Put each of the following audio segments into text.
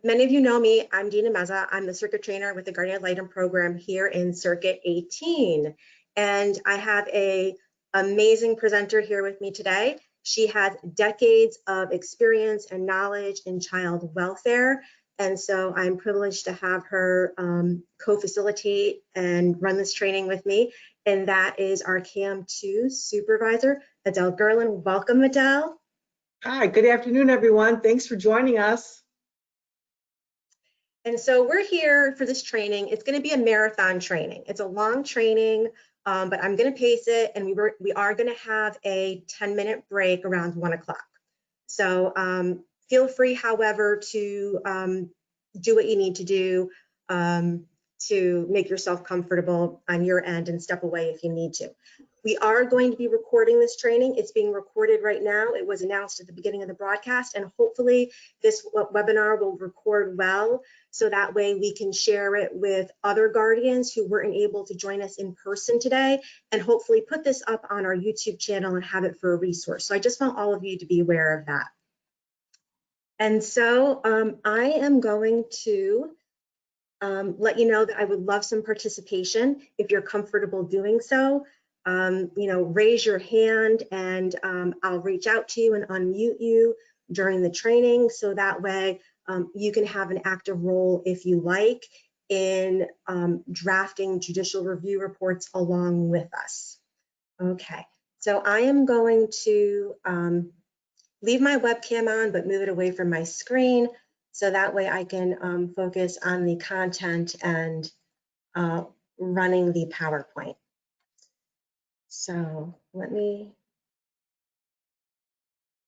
Many of you know me. I'm Dina Meza. I'm the circuit trainer with the Guardian Ad Litem program here in Circuit 18. And I have an amazing presenter here with me today. She has decades of experience and knowledge in child welfare. And so I'm privileged to have her co-facilitate and run this training with me. And that is our CAM2 supervisor, Adele Gerlin. Welcome, Adele. Hi, good afternoon, everyone. Thanks for joining us. And so we're here for this training. It's going to be a marathon training. It's a long training, but I'm going to pace it, and we are going to have a 10-minute break around 1 o'clock. So feel free, however, to do what you need to do to make yourself comfortable on your end and step away if you need to. We are going to be recording this training. It's being recorded right now. It was announced at the beginning of the broadcast, and hopefully this webinar will record well, so that way we can share it with other guardians who weren't able to join us in person today, and hopefully put this up on our YouTube channel and have it for a resource. So I just want all of you to be aware of that. And so I am going to let you know that I would love some participation if you're comfortable doing so. Raise your hand, and I'll reach out to you and unmute you during the training, so that way you can have an active role, if you like, in drafting judicial review reports along with us. Okay, so I am going to leave my webcam on, but move it away from my screen, so that way I can focus on the content and running the PowerPoint. So let me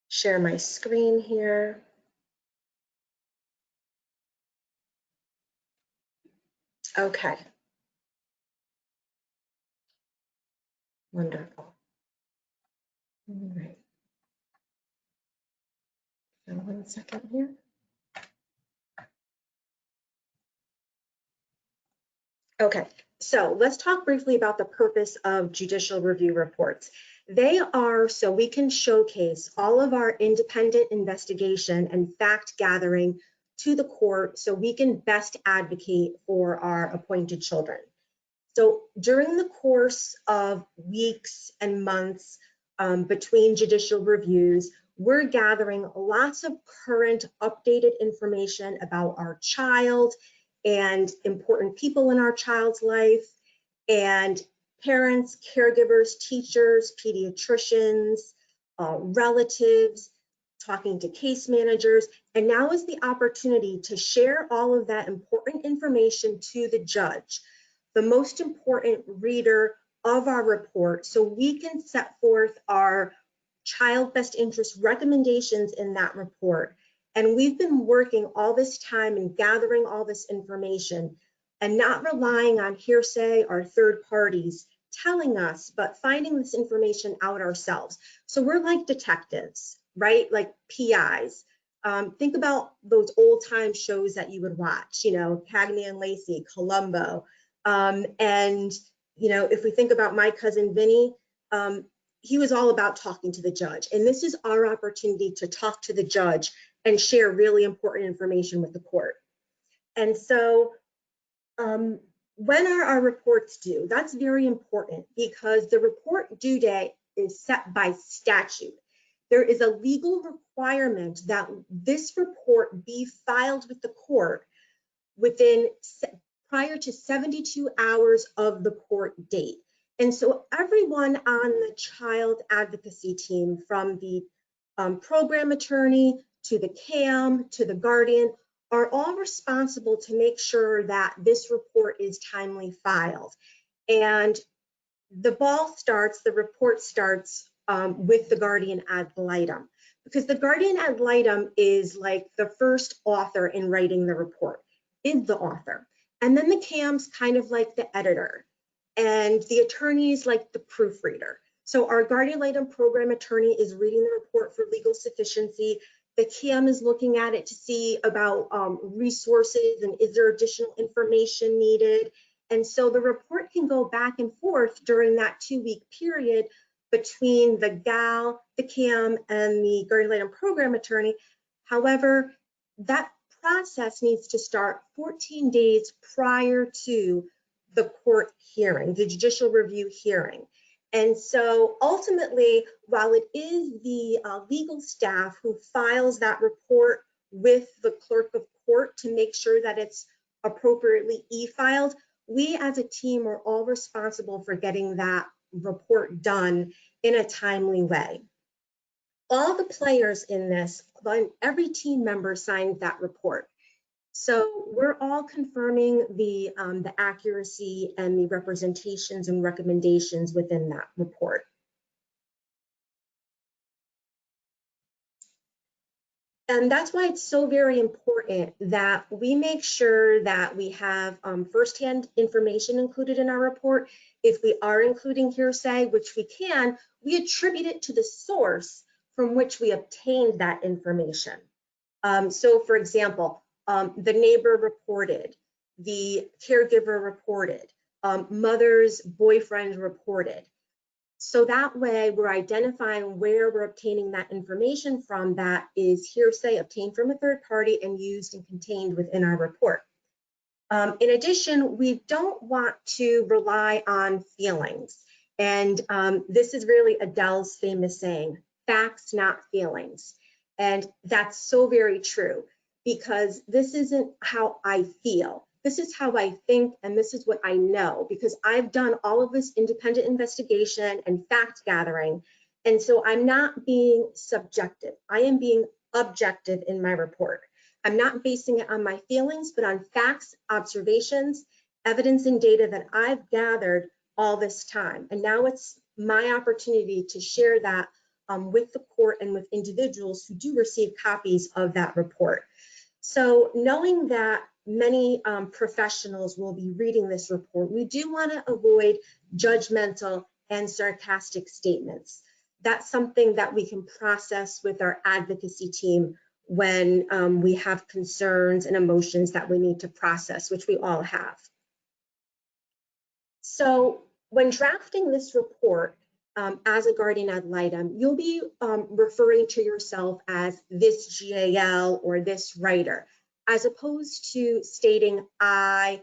share my screen here. Okay. Wonderful. All right. So 1 second here. Okay, so let's talk briefly about the purpose of judicial review reports. They are so we can showcase all of our independent investigation and fact gathering to the court, so we can best advocate for our appointed children. So during the course of weeks and months between judicial reviews, we're gathering lots of current updated information about our child and important people in our child's life, and parents, caregivers, teachers, pediatricians, relatives, talking to case managers. And now is the opportunity to share all of that important information to the judge, the most important reader of our report, so we can set forth our child best interest recommendations in that report. And we've been working all this time and gathering all this information and not relying on hearsay or third parties telling us, but finding this information out ourselves. So we're like detectives, right? Like PIs. Think about those old time shows that you would watch, Cagney and Lacey, Columbo. And if we think about My Cousin Vinny, he was all about talking to the judge. And this is our opportunity to talk to the judge and share really important information with the court. And so when are our reports due? That's very important, because the report due date is set by statute. There is a legal requirement that this report be filed with the court prior to 72 hours of the court date. And so everyone on the child advocacy team, from the program attorney to the CAM to the guardian, are all responsible to make sure that this report is timely filed. And the report starts with the guardian ad litem, because the guardian ad litem is like the first author in writing the report, is the author. And then the CAM's kind of like the editor, and the attorney's like the proofreader. So our guardian ad litem program attorney is reading the report for legal sufficiency. The CAM is looking at it to see about resources and is there additional information needed. And so the report can go back and forth during that 2-week period between the GAL, the CAM, and the guardian ad litem program attorney. However, that process needs to start 14 days prior to the court hearing, the judicial review hearing. And so ultimately, while it is the legal staff who files that report with the clerk of court to make sure that it's appropriately e-filed, we as a team are all responsible for getting that report done in a timely way. All the players in this, every team member signed that report. So we're all confirming the accuracy and the representations and recommendations within that report. And that's why it's so very important that we make sure that we have firsthand information included in our report. If we are including hearsay, which we can, we attribute it to the source from which we obtained that information. So for example, the neighbor reported, the caregiver reported, mother's boyfriend reported. So that way we're identifying where we're obtaining that information from that is hearsay obtained from a third party and used and contained within our report. In addition, we don't want to rely on feelings. And this is really Adele's famous saying, facts, not feelings. And that's so very true, because this isn't how I feel. This is how I think, and this is what I know, because I've done all of this independent investigation and fact gathering. And so I'm not being subjective. I am being objective in my report. I'm not basing it on my feelings, but on facts, observations, evidence, and data that I've gathered all this time. And now it's my opportunity to share that with the court and with individuals who do receive copies of that report. So knowing that many professionals will be reading this report, we do want to avoid judgmental and sarcastic statements. That's something that we can process with our advocacy team when we have concerns and emotions that we need to process, which we all have. So when drafting this report, as a guardian ad litem, you'll be referring to yourself as this GAL or this writer, as opposed to stating I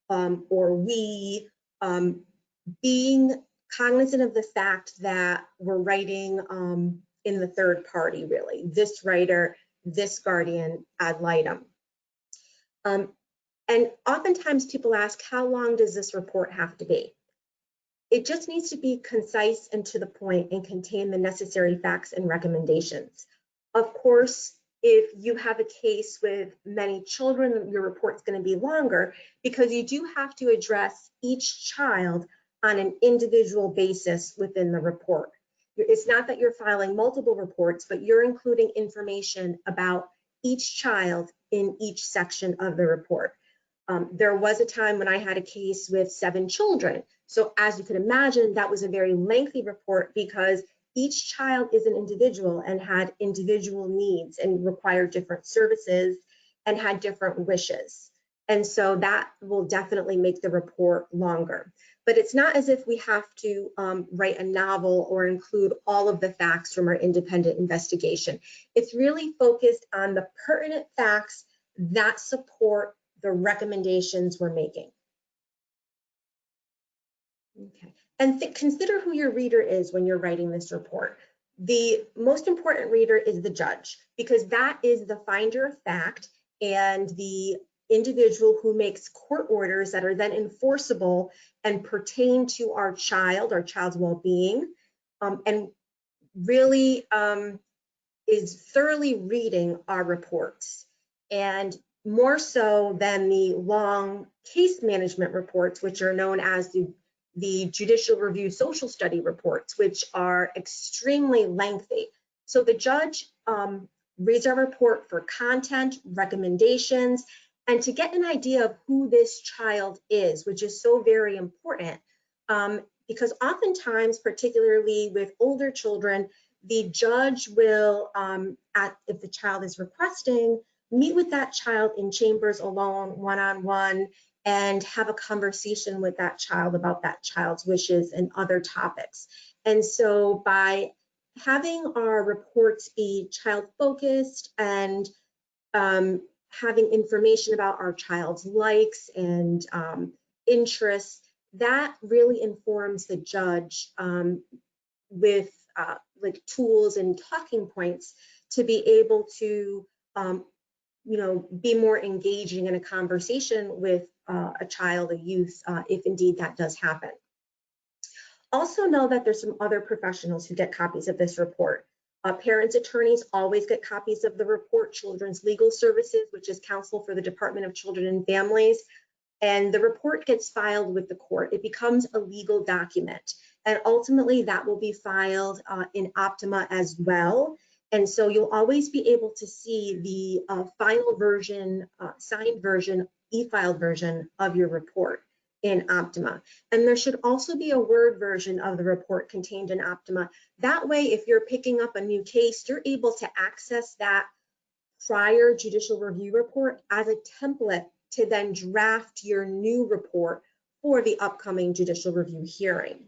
or we, being cognizant of the fact that we're writing in the third party, really, this writer, this guardian ad litem. And oftentimes people ask, how long does this report have to be? It just needs to be concise and to the point and contain the necessary facts and recommendations. Of course, if you have a case with many children, your report's going to be longer, because you do have to address each child on an individual basis within the report. It's not that you're filing multiple reports, but you're including information about each child in each section of the report. There was a time when I had a case with 7 children. So as you could imagine, that was a very lengthy report, because each child is an individual and had individual needs and required different services and had different wishes. And so that will definitely make the report longer. But it's not as if we have to write a novel or include all of the facts from our independent investigation. It's really focused on the pertinent facts that support the recommendations we're making. Okay. And consider who your reader is when you're writing this report. The most important reader is the judge, because that is the finder of fact and the individual who makes court orders that are then enforceable and pertain to our child's well-being, and really is thoroughly reading our reports. And more so than the long case management reports, which are known as the judicial review social study reports, which are extremely lengthy. So the judge reads our report for content, recommendations, and to get an idea of who this child is, which is so very important, because oftentimes, particularly with older children, the judge will, if the child is requesting, meet with that child in chambers alone, one-on-one, and have a conversation with that child about that child's wishes and other topics. And so by having our reports be child-focused and having information about our child's likes and interests, that really informs the judge with like tools and talking points to be able to be more engaging in a conversation with a child, a youth, if indeed that does happen. Also know that there's some other professionals who get copies of this report. Parents' attorneys always get copies of the report. Children's Legal Services, which is counsel for the Department of Children and Families, and the report gets filed with the court. It becomes a legal document, and ultimately that will be filed in Optima as well. And so you'll always be able to see the final version, signed version, e-filed version of your report in Optima. And there should also be a Word version of the report contained in Optima. That way, if you're picking up a new case, you're able to access that prior judicial review report as a template to then draft your new report for the upcoming judicial review hearing.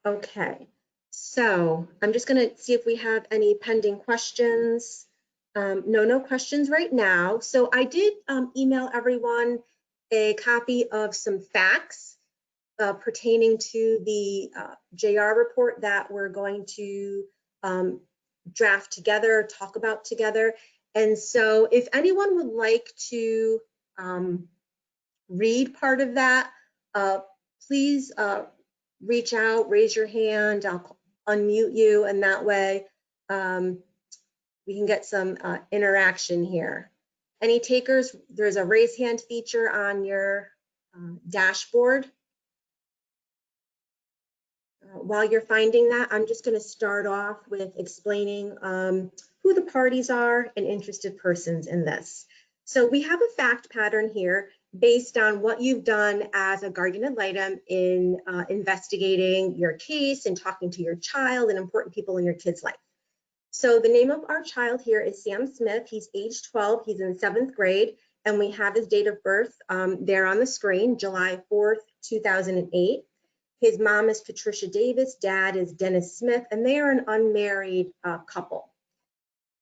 Okay, so I'm just going to see if we have any pending questions. No questions right now. So I did email everyone a copy of some facts pertaining to the JR report that we're going to draft together, talk about together. And so if anyone would like to read part of that, please reach out, raise your hand, I'll unmute you, and that way we can get some interaction here. Any takers? There's a raise hand feature on your dashboard. While you're finding that, I'm just going to start off with explaining who the parties are and interested persons in this. So we have a fact pattern here based on what you've done as a guardian ad litem in investigating your case and talking to your child and important people in your kid's life. So the name of our child here is Sam Smith. He's age 12. He's in 7th grade, and we have his date of birth there on the screen, July 4th, 2008. His mom is Patricia Davis, dad is Dennis Smith, and they are an unmarried couple.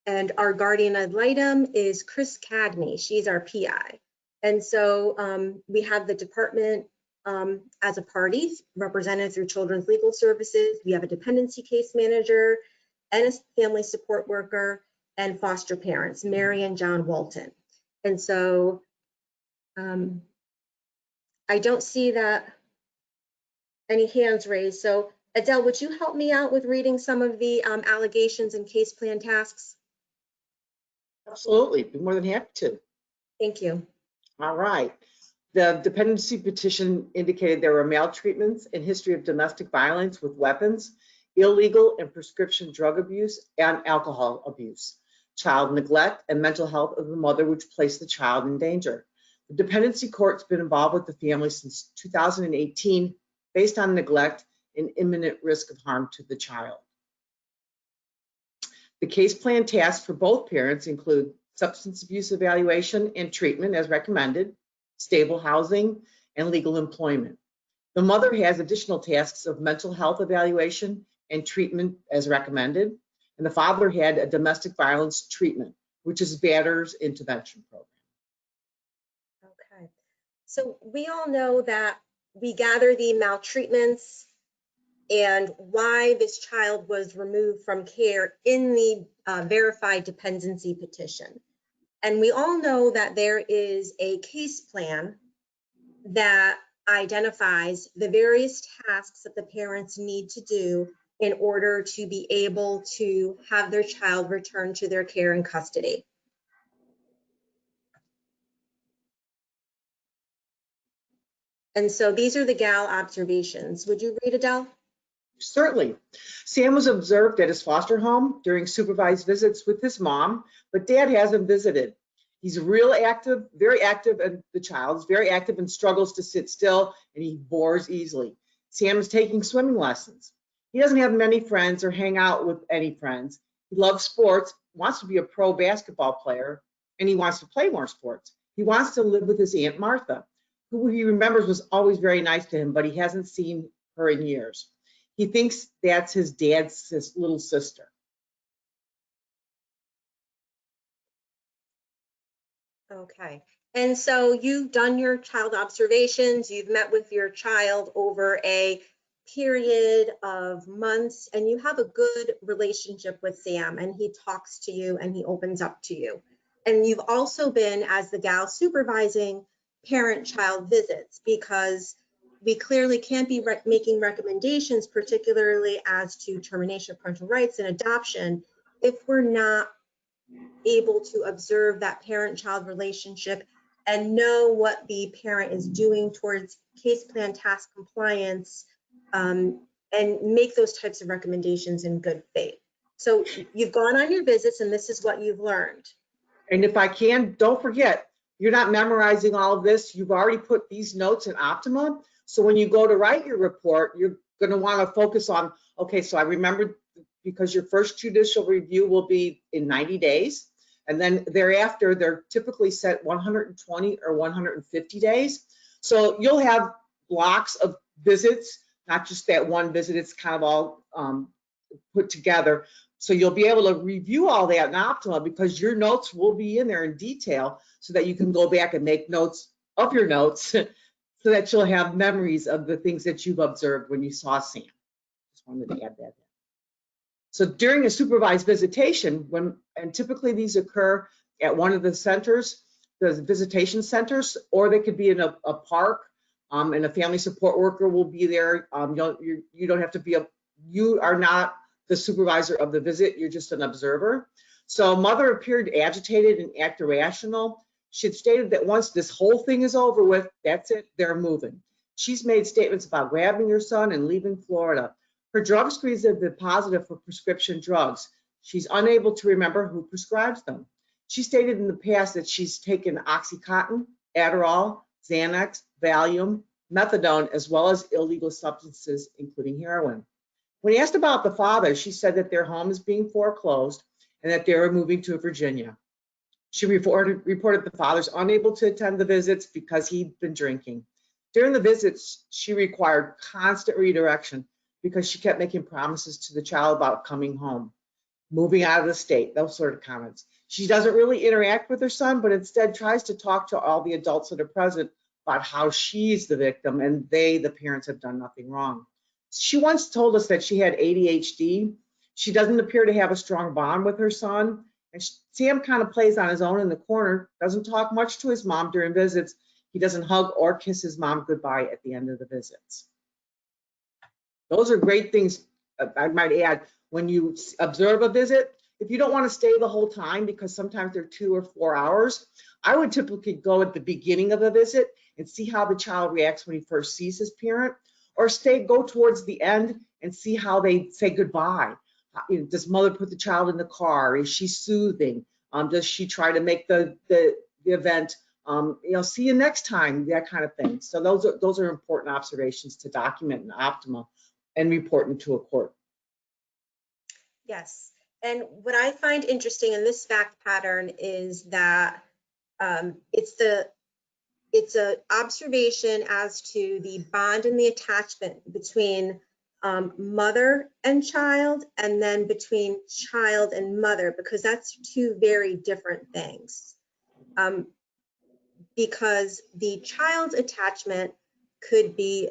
And our guardian ad litem is Chris Cagney. She's our PI. And so we have the department as a party represented through Children's Legal Services. We have a dependency case manager and a family support worker and foster parents, Mary and John Walton. And so I don't see that any hands raised. So Adele, would you help me out with reading some of the allegations and case plan tasks? Absolutely, be more than happy to. Thank you. All right. The dependency petition indicated there were maltreatments and history of domestic violence with weapons, illegal and prescription drug abuse, and alcohol abuse, child neglect, and mental health of the mother, which placed the child in danger. The dependency court's been involved with the family since 2018 based on neglect and imminent risk of harm to the child. The case plan tasks for both parents include substance abuse evaluation and treatment as recommended, stable housing, and legal employment. The mother has additional tasks of mental health evaluation and treatment as recommended, and the father had a domestic violence treatment, which is Batter's intervention program. Okay, so we all know that we gather the maltreatments and why this child was removed from care in the verified dependency petition. And we all know that there is a case plan that identifies the various tasks that the parents need to do in order to be able to have their child returned to their care and custody. And so these are the GAL observations. Would you read, Adele? Certainly. Sam was observed at his foster home during supervised visits with his mom, but dad hasn't visited. He's real active, very active, and the child is very active and struggles to sit still, and he bores easily. Sam is taking swimming lessons. He doesn't have many friends or hang out with any friends. He loves sports, wants to be a pro basketball player, and he wants to play more sports. He wants to live with his Aunt Martha, who he remembers was always very nice to him, but he hasn't seen her in years. He thinks that's his dad's little sister. Okay. And so you've done your child observations, you've met with your child over a period of months, and you have a good relationship with Sam, and he talks to you and he opens up to you. And you've also been, as the gal, supervising parent-child visits, because we clearly can't be making recommendations, particularly as to termination of parental rights and adoption, if we're not able to observe that parent-child relationship and know what the parent is doing towards case plan task compliance, and make those types of recommendations in good faith. So you've gone on your visits and this is what you've learned. And if I can, don't forget, you're not memorizing all of this. You've already put these notes in Optima. So when you go to write your report, you're going to want to focus on, okay, so I remembered, because your first judicial review will be in 90 days. And then thereafter, they're typically set 120 or 150 days. So you'll have blocks of visits, not just that one visit. It's kind of all put together. So you'll be able to review all that in Optima, because your notes will be in there in detail so that you can go back and make notes of your notes so that you'll have memories of the things that you've observed when you saw Sam. Just wanted to add that. So during a supervised visitation, and typically these occur at one of the centers, the visitation centers, or they could be in a park, and a family support worker will be there. You don't have to be you are not the supervisor of the visit, you're just an observer. So mother appeared agitated and act irrational. She had stated that once this whole thing is over with, that's it, they're moving. She's made statements about grabbing her son and leaving Florida. Her drug screens have been positive for prescription drugs. She's unable to remember who prescribes them. She stated in the past that she's taken Oxycontin, Adderall, Xanax, Valium, methadone, as well as illegal substances, including heroin. When asked about the father, she said that their home is being foreclosed and that they were moving to Virginia. She reported the father's unable to attend the visits because he'd been drinking. During the visits, she required constant redirection because she kept making promises to the child about coming home, moving out of the state, those sort of comments. She doesn't really interact with her son, but instead tries to talk to all the adults that are present about how she's the victim and they, the parents, have done nothing wrong. She once told us that she had ADHD. She doesn't appear to have a strong bond with her son. And Sam kind of plays on his own in the corner, doesn't talk much to his mom during visits. He doesn't hug or kiss his mom goodbye at the end of the visits. Those are great things, I might add, when you observe a visit. If you don't want to stay the whole time, because sometimes they're 2 or 4 hours, I would typically go at the beginning of a visit and see how the child reacts when he first sees his parent, or go towards the end and see how they say goodbye. Does mother put the child in the car? Is she soothing? Does she try to make the event, see you next time, that kind of thing. So those are important observations to document in Optima and report into a court. Yes. And what I find interesting in this fact pattern is that it's an observation as to the bond and the attachment between mother and child, and then between child and mother, because that's two very different things. Because the child's attachment could be,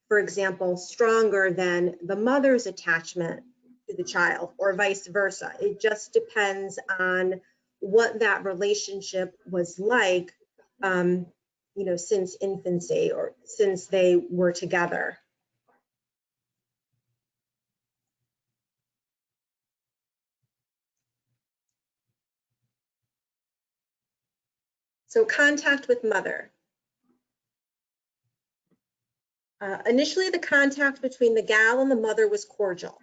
for example, stronger than the mother's attachment to the child, or vice versa. It just depends on what that relationship was like, since infancy or since they were together. So contact with mother. Initially, the contact between the gal and the mother was cordial.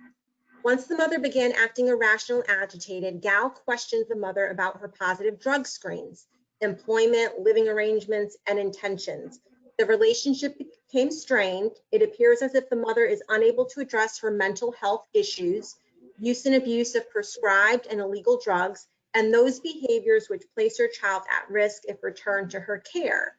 Once the mother began acting irrational and agitated, gal questioned the mother about her positive drug screens, employment, living arrangements, and intentions. The relationship became strained. It appears as if the mother is unable to address her mental health issues, use and abuse of prescribed and illegal drugs, and those behaviors which place her child at risk if returned to her care.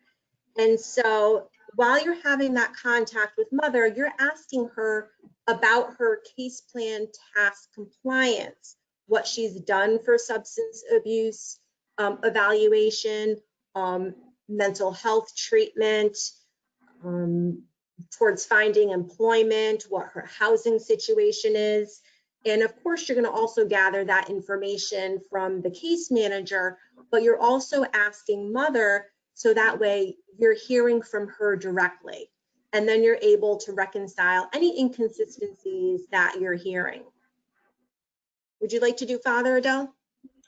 And so while you're having that contact with mother, you're asking her about her case plan task compliance, what she's done for substance abuse evaluation, mental health treatment, towards finding employment, what her housing situation is. And of course, you're going to also gather that information from the case manager, but you're also asking mother, so that way you're hearing from her directly. And then you're able to reconcile any inconsistencies that you're hearing. Would you like to do father, Adele?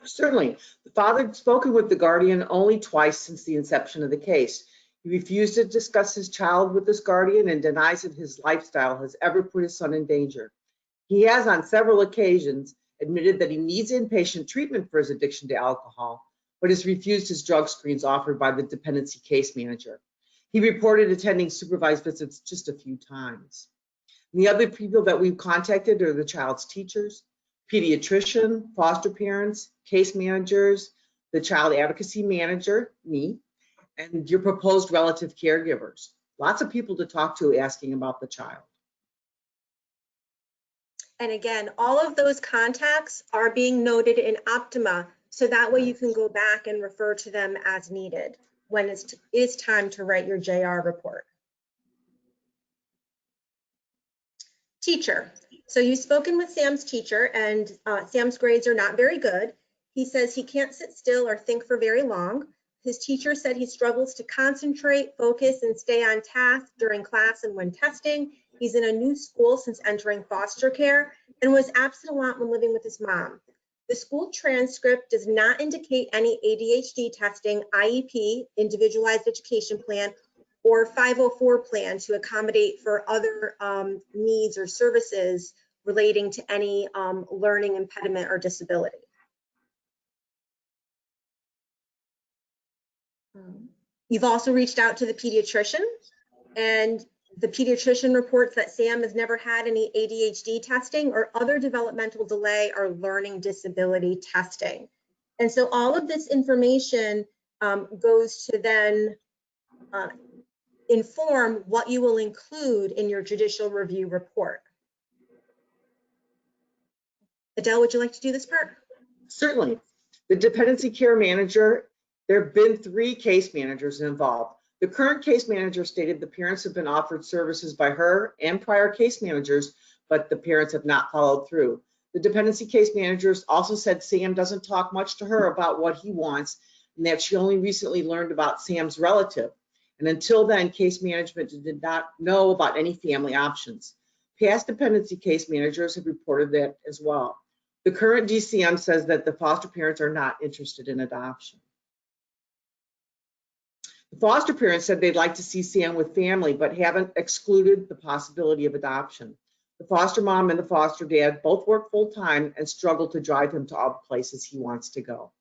Certainly. The father had spoken with the guardian only twice since the inception of the case. He refused to discuss his child with his guardian and denies that his lifestyle has ever put his son in danger. He has on several occasions admitted that he needs inpatient treatment for his addiction to alcohol, but has refused his drug screens offered by the dependency case manager. He reported attending supervised visits just a few times. And the other people that we've contacted are the child's teachers, pediatrician, foster parents, case managers, the child advocacy manager, me, and your proposed relative caregivers. Lots of people to talk to asking about the child. And again, all of those contacts are being noted in Optima, so that way you can go back and refer to them as needed when it is time to write your JR report. Teacher. So you've spoken with Sam's teacher, and Sam's grades are not very good. He says he can't sit still or think for very long. His teacher said he struggles to concentrate, focus, and stay on task during class and when testing. He's in a new school since entering foster care and was absent a lot when living with his mom. The school transcript does not indicate any ADHD testing, IEP, individualized education plan, or 504 plan to accommodate for other needs or services relating to any learning impediment or disability. You've also reached out to the pediatrician, and the pediatrician reports that Sam has never had any ADHD testing or other developmental delay or learning disability testing. And so all of this information goes to then inform what you will include in your judicial review report. Adele, would you like to do this part? Certainly. The dependency care manager, there have been 3 case managers involved. The current case manager stated the parents have been offered services by her and prior case managers, but the parents have not followed through. The dependency case managers also said Sam doesn't talk much to her about what he wants, and that she only recently learned about Sam's relative. And until then, case management did not know about any family options. Past dependency case managers have reported that as well. The current DCM says that the foster parents are not interested in adoption. The foster parents said they'd like to see Sam with family, but haven't excluded the possibility of adoption. The foster mom and the foster dad both work full-time and struggle to drive him to all the places he wants to go.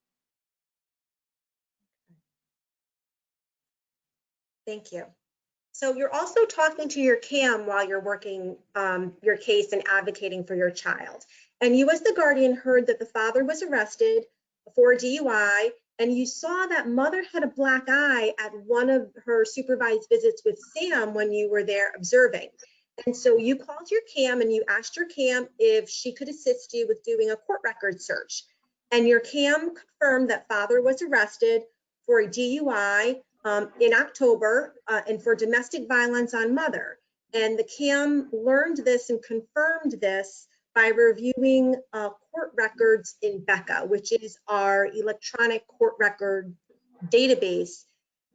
Thank you. So you're also talking to your CAM while you're working your case and advocating for your child. And you as the guardian heard that the father was arrested for DUI, and you saw that mother had a black eye at one of her supervised visits with Sam when you were there observing. And so you called your CAM and you asked your CAM if she could assist you with doing a court record search. And your CAM confirmed that father was arrested for a DUI in October and for domestic violence on mother. And the CAM learned this and confirmed this by reviewing court records in BECA, which is our electronic court record database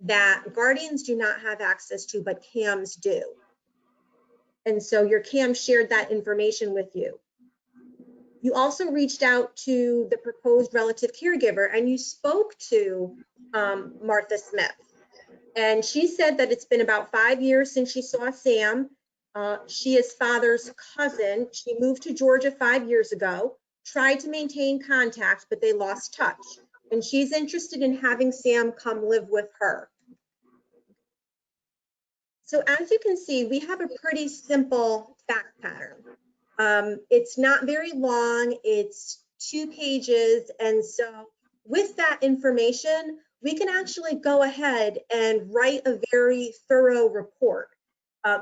that guardians do not have access to, but CAMs do. And so your CAM shared that information with you. You also reached out to the proposed relative caregiver and you spoke to Martha Smith. And she said that it's been about 5 years since she saw Sam. She is father's cousin. She moved to Georgia 5 years ago, tried to maintain contact, but they lost touch. And she's interested in having Sam come live with her. So as you can see, we have a pretty simple fact pattern. It's not very long, it's 2 pages. And so with that information, we can actually go ahead and write a very thorough report.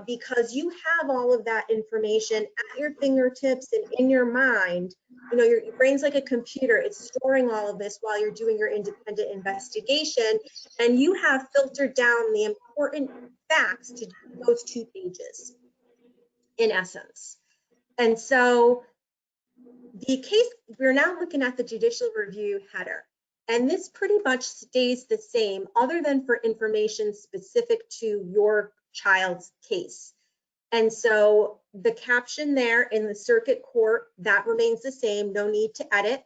because you have all of that information at your fingertips and in your mind. You know, your brain's like a computer. It's storing all of this while you're doing your independent investigation, and you have filtered down the important facts to those 2 pages, in essence. And so the case, we're now looking at the judicial review header. And this pretty much stays the same other than for information specific to your child's case. And so the caption there in the circuit court, that remains the same, no need to edit.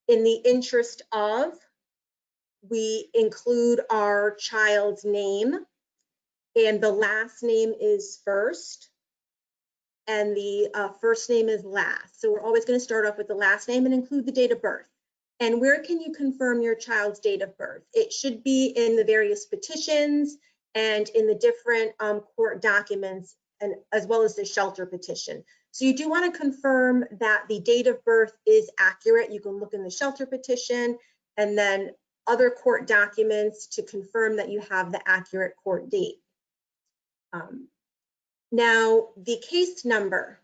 In the interest of, we include our child's name, and the last name is first, and the first name is last. So we're always going to start off with the last name and include the date of birth. And where can you confirm your child's date of birth? It should be in the various petitions and in the different court documents, and as well as the shelter petition. So you do want to confirm that the date of birth is accurate. You can look in the shelter petition and then other court documents to confirm that you have the accurate court date. Now, the case number.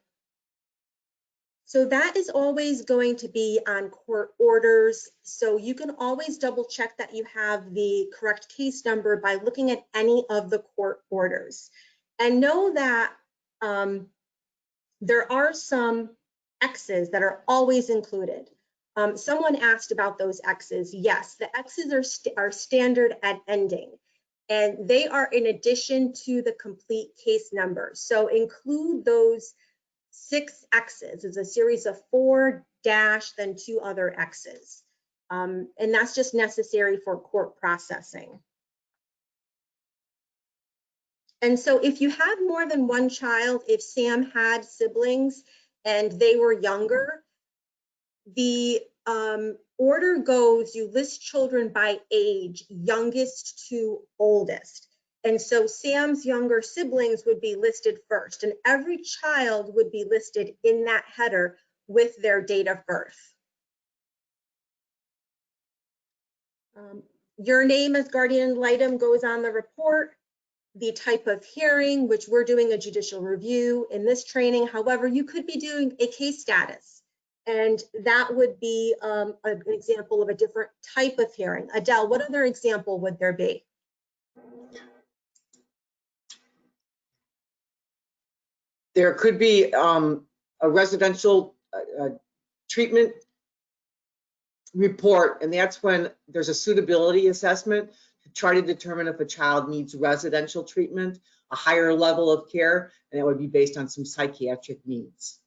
So that is always going to be on court orders. So you can always double check that you have the correct case number by looking at any of the court orders. And know that there are some X's that are always included. Someone asked about those X's. Yes, the X's are standard at ending, and they are in addition to the complete case number. So include those 6 X's. It's a series of 4 dash, then 2 other X's. And that's just necessary for court processing. And so if you have more than 1 child, if Sam had siblings and they were younger, the order goes, you list children by age, youngest to oldest. And so Sam's younger siblings would be listed first, and every child would be listed in that header with their date of birth. Your name as guardian ad litem goes on the report. The type of hearing, which we're doing a judicial review in this training. However, you could be doing a case status, and that would be an example of a different type of hearing. Adele, what other example would there be? There could be a residential treatment report, and that's when there's a suitability assessment to try to determine if a child needs residential treatment, a higher level of care, and that would be based on some psychiatric needs.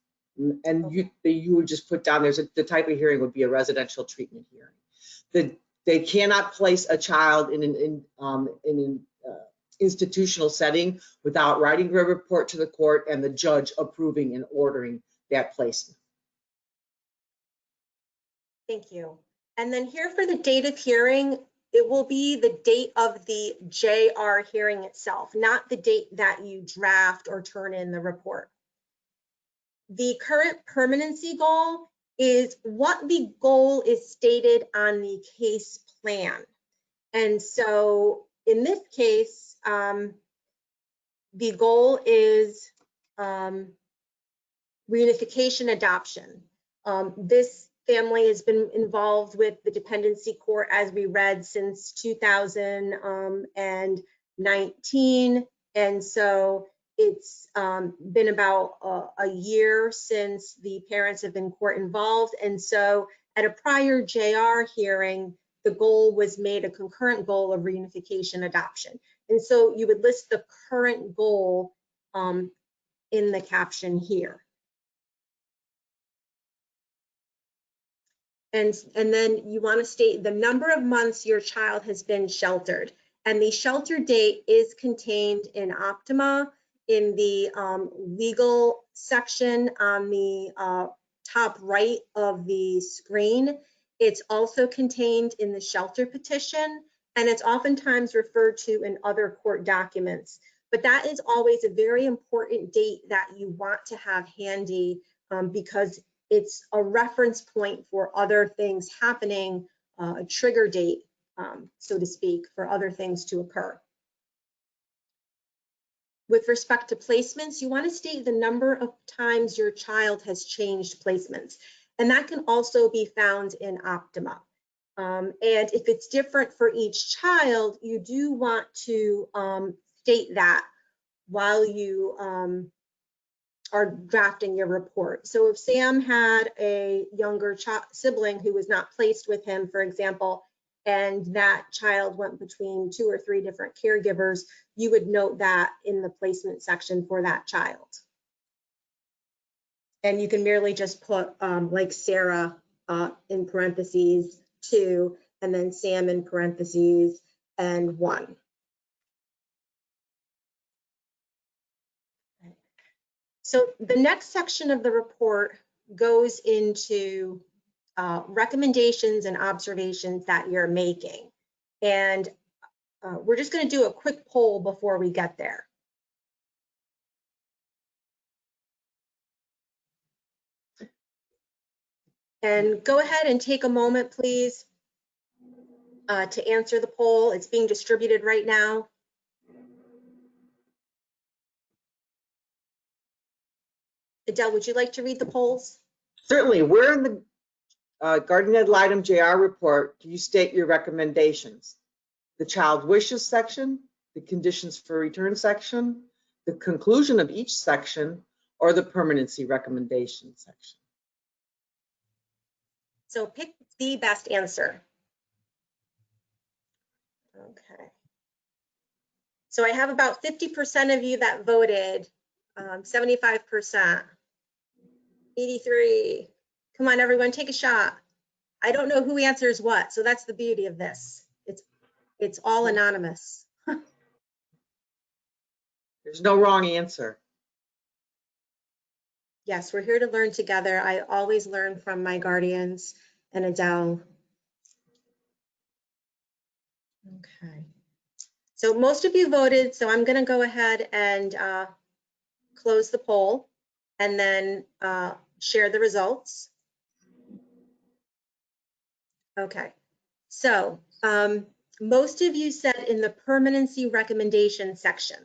And you would just put down, the type of hearing would be a residential treatment hearing. They cannot place a child in an institutional setting without writing a report to the court and the judge approving and ordering that placement. Thank you. And then here for the date of hearing, it will be the date of the JR hearing itself, not the date that you draft or turn in the report. The current permanency goal is what the goal is stated on the case plan. And so in this case, the goal is reunification adoption. This family has been involved with the dependency court, as we read, since 2019. And so it's been about a year since the parents have been court involved. And so at a prior JR hearing, the goal was made a concurrent goal of reunification adoption. And so you would list the current goal in the caption here. And then you want to state the number of months your child has been sheltered. And the shelter date is contained in Optima in the legal section on the top right of the screen. It's also contained in the shelter petition, and it's oftentimes referred to in other court documents. But that is always a very important date that you want to have handy because it's a reference point for other things happening, a trigger date, so to speak, for other things to occur. with respect to placements, you want to state the number of times your child has changed placements. And that can also be found in Optima. And if it's different for each child, you do want to state that while you are drafting your report. So if Sam had a younger sibling who was not placed with him, for example, and that child went between 2 or 3 different caregivers, you would note that in the placement section for that child. And you can merely just put like Sarah in parentheses 2, and then Sam in parentheses and 1. So the next section of the report goes into recommendations and observations that you're making. And we're just going to do a quick poll before we get there. And go ahead and take a moment, please, to answer the poll. It's being distributed right now. Adele, would you like to read the polls? Certainly. Where in the Guardian Ad Litem JR report do you state your recommendations? The child wishes section, the conditions for return section, the conclusion of each section, or the permanency recommendation section? So pick the best answer. Okay. So I have about 50% of you that voted, 75%, 83. Come on, everyone, take a shot. I don't know who answers what, so that's the beauty of this. It's all anonymous. There's no wrong answer. Yes, we're here to learn together. I always learn from my guardians and Adele. Okay. So most of you voted, so I'm going to go ahead and close the poll and then share the results. Okay. So most of you said in the permanency recommendation section.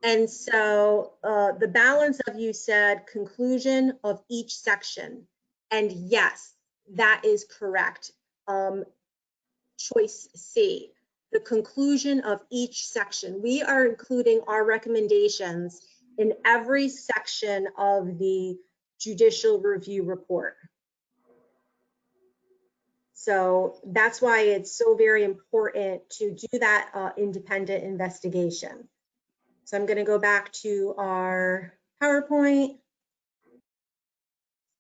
And so the balance of you said conclusion of each section. And yes, that is correct. Choice C, the conclusion of each section. We are including our recommendations in every section of the judicial review report. So that's why it's so very important to do that independent investigation. So I'm going to go back to our PowerPoint.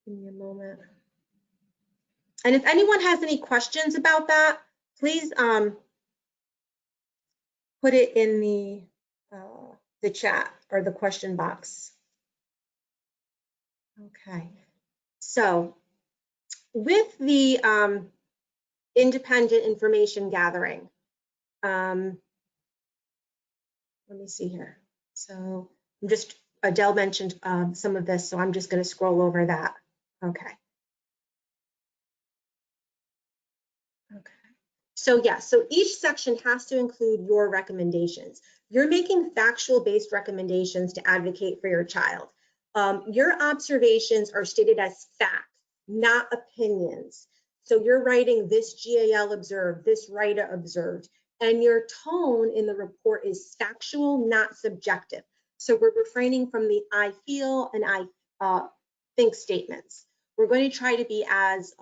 Give me a moment. And if anyone has any questions about that, please put it in the chat or the question box. Okay. So with the independent information gathering, let me see here. So I'm just, Adele mentioned some of this, so I'm just going to scroll over that. Okay. Okay. So yeah, so each section has to include your recommendations. You're making factual-based recommendations to advocate for your child. Your observations are stated as facts, not opinions. So you're writing this GAL observed, this writer observed, and your tone in the report is factual, not subjective. So we're refraining from the I feel and I think statements. We're going to try to be as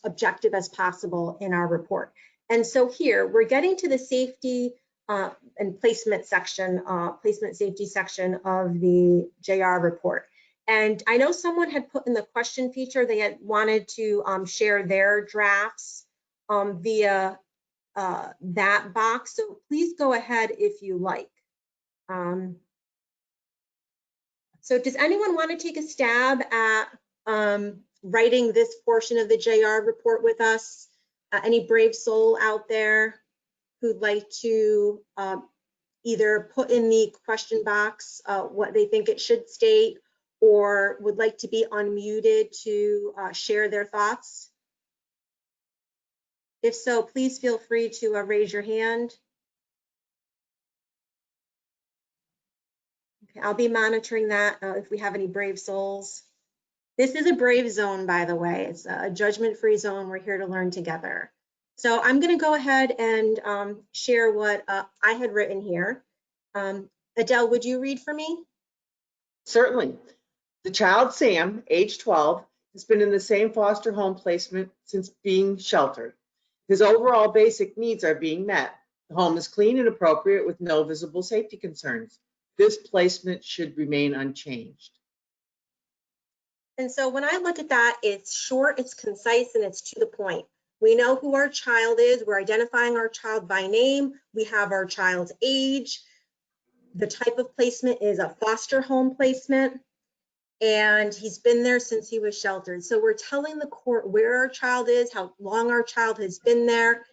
objective as possible in our report. And so here we're getting to the safety and placement section, placement safety section of the JR report. And I know someone had put in the question feature, they had wanted to share their drafts via that box. So please go ahead if you like. So does anyone want to take a stab at writing this portion of the JR report with us? Any brave soul out there who'd like to either put in the question box what they think it should state, or would like to be unmuted to share their thoughts? If so, please feel free to raise your hand. Okay, I'll be monitoring that if we have any brave souls. This is a brave zone, by the way. It's a judgment-free zone. We're here to learn together. So I'm going to go ahead and share what I had written here. Adele, would you read for me? Certainly. The child, Sam, age 12, has been in the same foster home placement since being sheltered. His overall basic needs are being met. The home is clean and appropriate with no visible safety concerns. This placement should remain unchanged. And so when I look at that, it's short, it's concise, and it's to the point. We know who our child is. We're identifying our child by name. We have our child's age. The type of placement is a foster home placement. And he's been there since he was sheltered. So we're telling the court where our child is, how long our child has been there,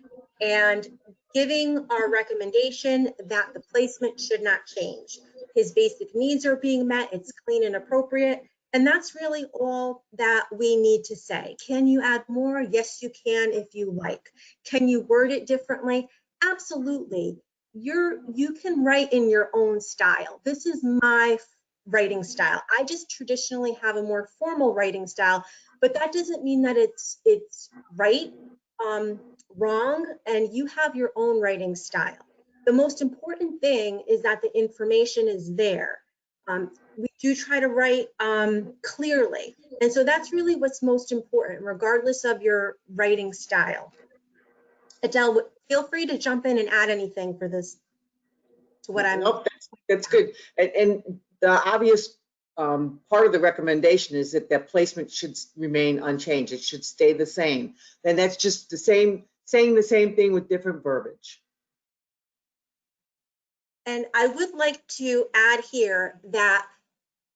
and giving our recommendation that the placement should not change. His basic needs are being met, it's clean and appropriate, and that's really all that we need to say. Can you add more? Yes, you can if you like. Can you word it differently? Absolutely. You can write in your own style. This is my writing style. I just traditionally have a more formal writing style, but that doesn't mean that it's right, wrong, and you have your own writing style. The most important thing is that the information is there. We do try to write clearly, and so that's really what's most important, regardless of your writing style. Adele, feel free to jump in and add anything for this to what I'm. Nope, that's good. And the obvious part of the recommendation is that that placement should remain unchanged. It should stay the same. And that's just the same, saying the same thing with different verbiage. And I would like to add here that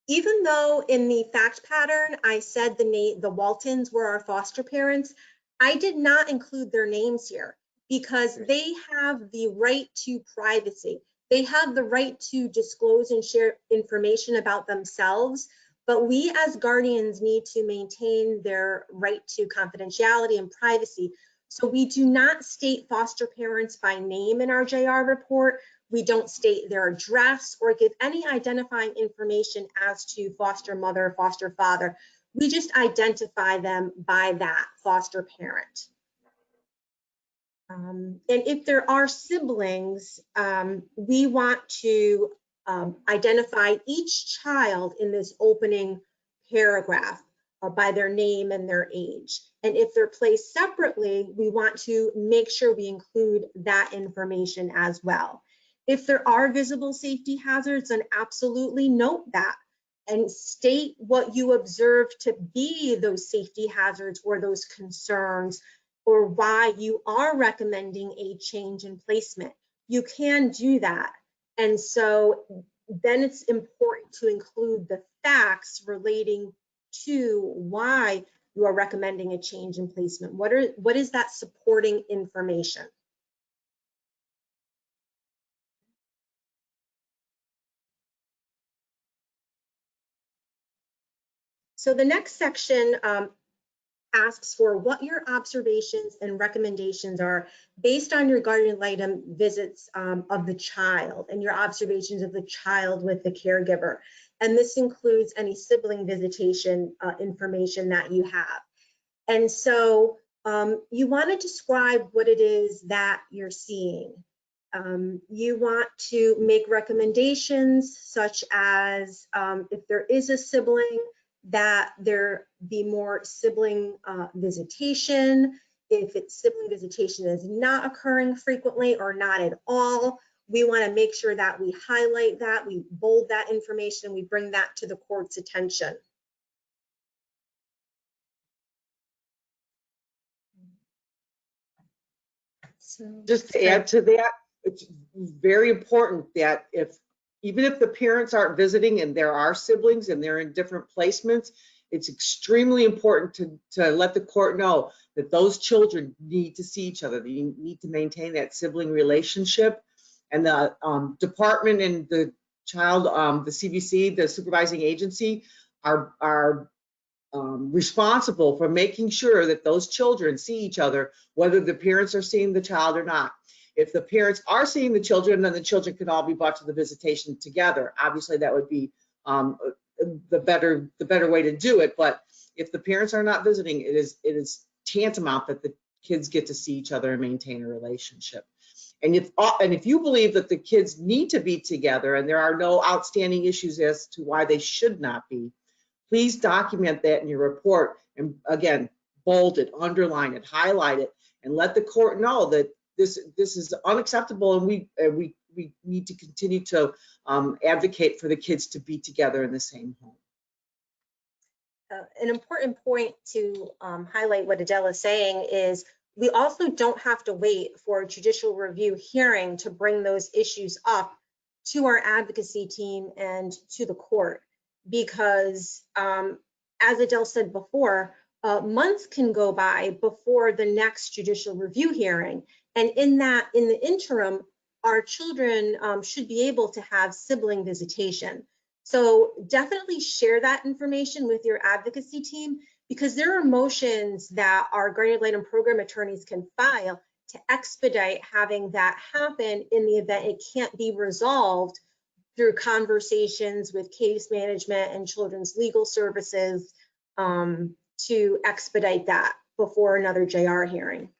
even though in the fact pattern I said the Waltons were our foster parents, I did not include their names here because they have the right to privacy. They have the right to disclose and share information about themselves, but we as guardians need to maintain their right to confidentiality and privacy. So we do not state foster parents by name in our JR report. We don't state their address or give any identifying information as to foster mother, foster father. We just identify them by that foster parent. And if there are siblings, we want to identify each child in this opening paragraph by their name and their age. And if they're placed separately, we want to make sure we include that information as well. If there are visible safety hazards, then absolutely note that and state what you observe to be those safety hazards or those concerns, or why you are recommending a change in placement. You can do that. And so then it's important to include the facts relating to why you are recommending a change in placement. What is that supporting information? So the next section asks for what your observations and recommendations are based on your guardian litem visits of the child and your observations of the child with the caregiver. And this includes any sibling visitation information that you have. And so you want to describe what it is that you're seeing. You want to make recommendations such as if there is a sibling, that there be more sibling visitation. If it's sibling visitation is not occurring frequently or not at all, we want to make sure that we highlight that, we bold that information, we bring that to the court's attention. So, just to add to that, it's very important that even if the parents aren't visiting and there are siblings and they're in different placements, it's extremely important to let the court know that those children need to see each other. They need to maintain that sibling relationship. And the department and the child, the CBC, the supervising agency, are responsible for making sure that those children see each other, whether the parents are seeing the child or not. If the parents are seeing the children, then the children can all be brought to the visitation together. Obviously, that would be the better way to do it. But if the parents are not visiting, it is tantamount that the kids get to see each other and maintain a relationship. And if you believe that the kids need to be together and there are no outstanding issues as to why they should not be, please document that in your report. And again, bold it, underline it, highlight it, and let the court know that this is unacceptable, and we need to continue to advocate for the kids to be together in the same home. An important point to highlight what Adele is saying is we also don't have to wait for a judicial review hearing to bring those issues up to our advocacy team and to the court, because as Adele said before, months can go by before the next judicial review hearing. And in the interim, our children should be able to have sibling visitation. So definitely share that information with your advocacy team, because there are motions that our guardian ad litem program attorneys can file to expedite having that happen in the event it can't be resolved through conversations with case management and children's legal services to expedite that before another JR hearing.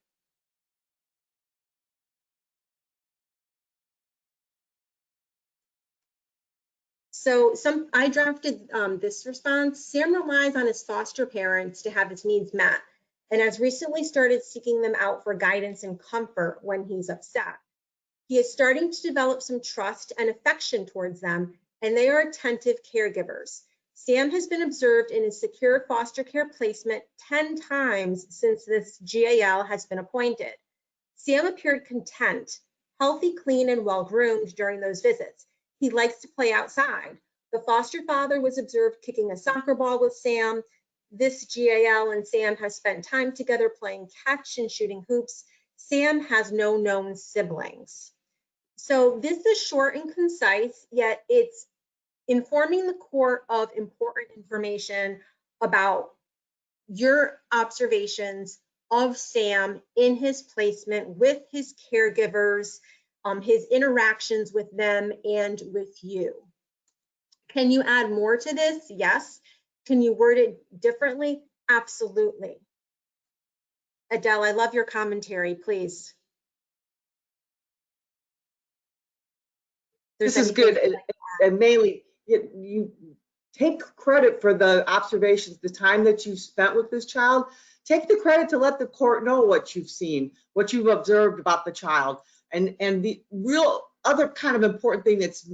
So I drafted this response. Sam relies on his foster parents to have his needs met, and has recently started seeking them out for guidance and comfort when he's upset. He is starting to develop some trust and affection towards them, and they are attentive caregivers. Sam has been observed in his secure foster care placement 10 times since this GAL has been appointed. Sam appeared content, healthy, clean, and well-groomed during those visits. He likes to play outside. The foster father was observed kicking a soccer ball with Sam. This GAL and Sam have spent time together playing catch and shooting hoops. Sam has no known siblings. So this is short and concise, yet it's informing the court of important information about your observations of Sam in his placement with his caregivers, his interactions with them and with you. Can you add more to this? Yes. Can you word it differently? Absolutely. Adele, I love your commentary, please. This is good, and mainly you take credit for the observations, the time that you spent with this child. Take the credit to let the court know what you've seen, what you've observed about the child. And the real other kind of important thing that's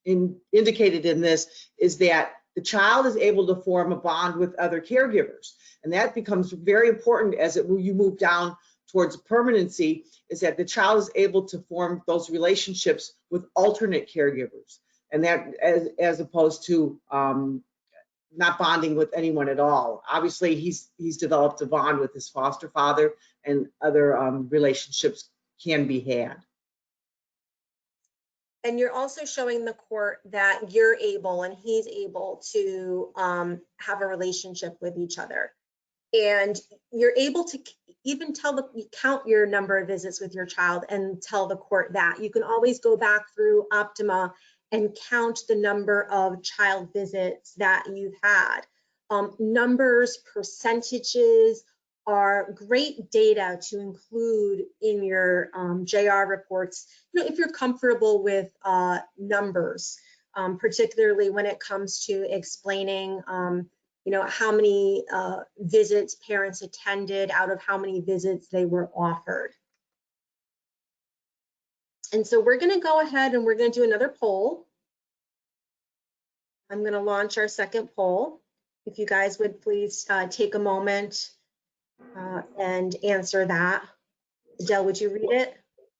indicated in this is that the child is able to form a bond with other caregivers. And that becomes very important as you move down towards permanency, is that the child is able to form those relationships with alternate caregivers. And that as opposed to not bonding with anyone at all. Obviously, he's developed a bond with his foster father, and other relationships can be had. And you're also showing the court that you're able and he's able to have a relationship with each other. And you're able to even count your number of visits with your child and tell the court that. You can always go back through Optima and count the number of child visits that you've had. Numbers, percentages are great data to include in your JR reports, if you're comfortable with numbers, particularly when it comes to explaining how many visits parents attended out of how many visits they were offered. And so we're going to go ahead and we're going to do another poll. I'm going to launch our second poll. If you guys would please take a moment and answer that. Adele, would you read it?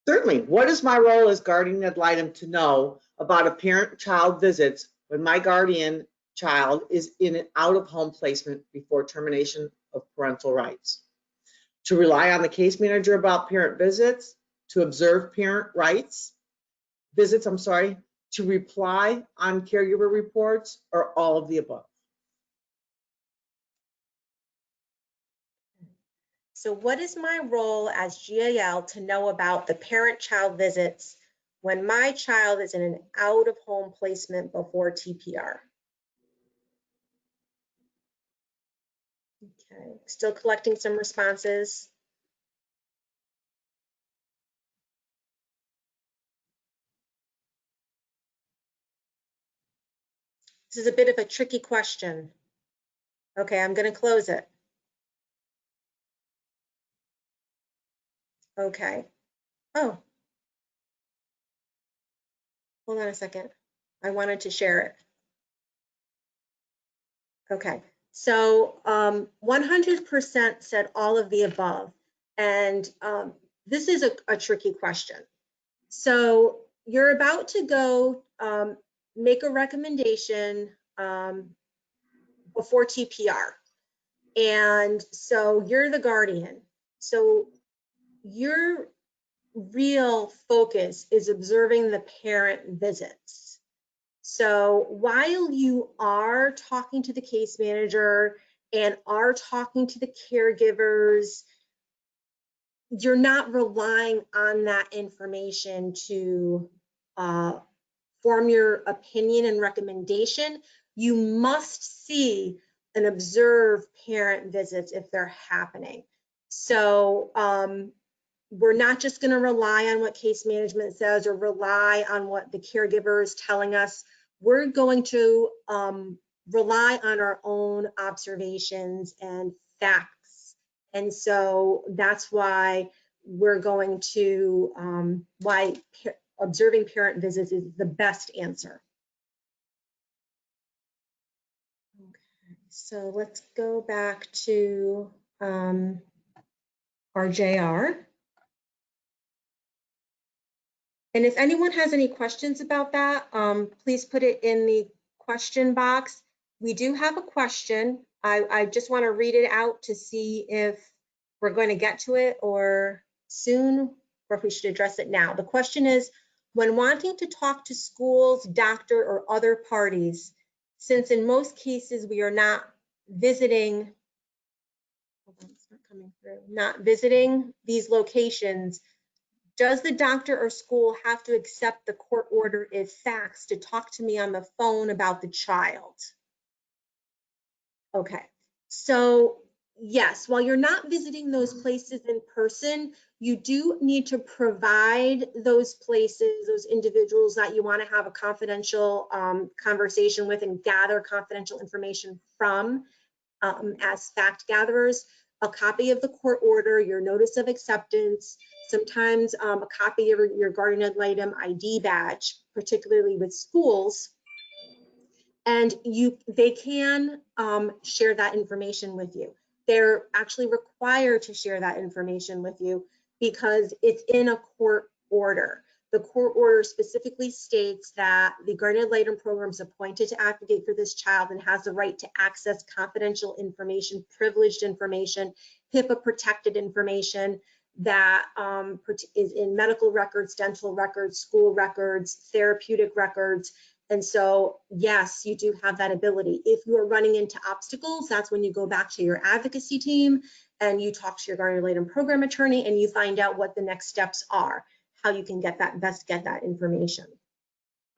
Certainly. What is my role as guardian ad litem to know about a parent-child visits when my guardian child is in an out-of-home placement before termination of parental rights? To rely on the case manager about parent visits, to observe parent visits, to reply on caregiver reports, or all of the above? So what is my role as GAL to know about the parent-child visits when my child is in an out-of-home placement before TPR? Okay, still collecting some responses. This is a bit of a tricky question. Okay, I'm going to close it. Okay. Oh, hold on a second. I wanted to share it. Okay, so 100% said all of the above. And this is a tricky question. So you're about to go make a recommendation before TPR. And so you're the guardian. So your real focus is observing the parent visits. So while you are talking to the case manager and are talking to the caregivers, you're not relying on that information to form your opinion and recommendation. You must see and observe parent visits if they're happening. So we're not just going to rely on what case management says or rely on what the caregiver is telling us. We're going to rely on our own observations and facts. And so that's why we're going to, why observing parent visits is the best answer. Okay, so let's go back to our JR. And if anyone has any questions about that, please put it in the question box. We do have a question. I just want to read it out to see if we're going to get to it or soon, or if we should address it now. The question is, when wanting to talk to schools, doctor, or other parties, since in most cases we are not visiting, hold on, it's not coming through, not visiting these locations, does the doctor or school have to accept the court order if faxed to talk to me on the phone about the child? Okay, so yes, while you're not visiting those places in person, you do need to provide those places, those individuals that you want to have a confidential conversation with and gather confidential information from as fact gatherers, a copy of the court order, your notice of acceptance, sometimes a copy of your guardian ad litem ID badge, particularly with schools. And they can share that information with you. They're actually required to share that information with you because it's in a court order. The court order specifically states that the guardian ad litem program is appointed to advocate for this child and has the right to access confidential information, privileged information, HIPAA protected information that is in medical records, dental records, school records, therapeutic records. And so, yes, you do have that ability. If you are running into obstacles, that's when you go back to your advocacy team and you talk to your guardian ad litem program attorney and you find out what the next steps are, how you can get that, best get that information.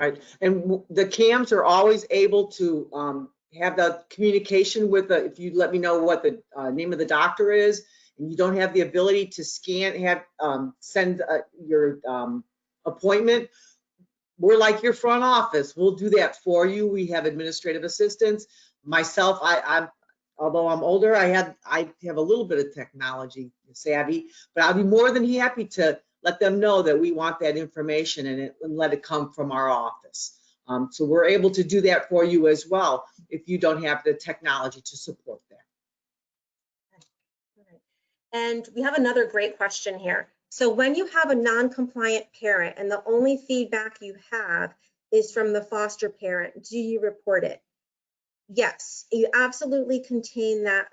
Right, and the CAMs are always able to have the communication with the, if you let me know what the name of the doctor is, and you don't have the ability to scan, send your appointment, we're like your front office. We'll do that for you. We have administrative assistants. Myself, I'm although I'm older, I have a little bit of technology savvy, but I'll be more than happy to let them know that we want that information and let it come from our office. So we're able to do that for you as well if you don't have the technology to support that. And we have another great question here. So when you have a non-compliant parent and the only feedback you have is from the foster parent, do you report it? Yes, you absolutely contain that,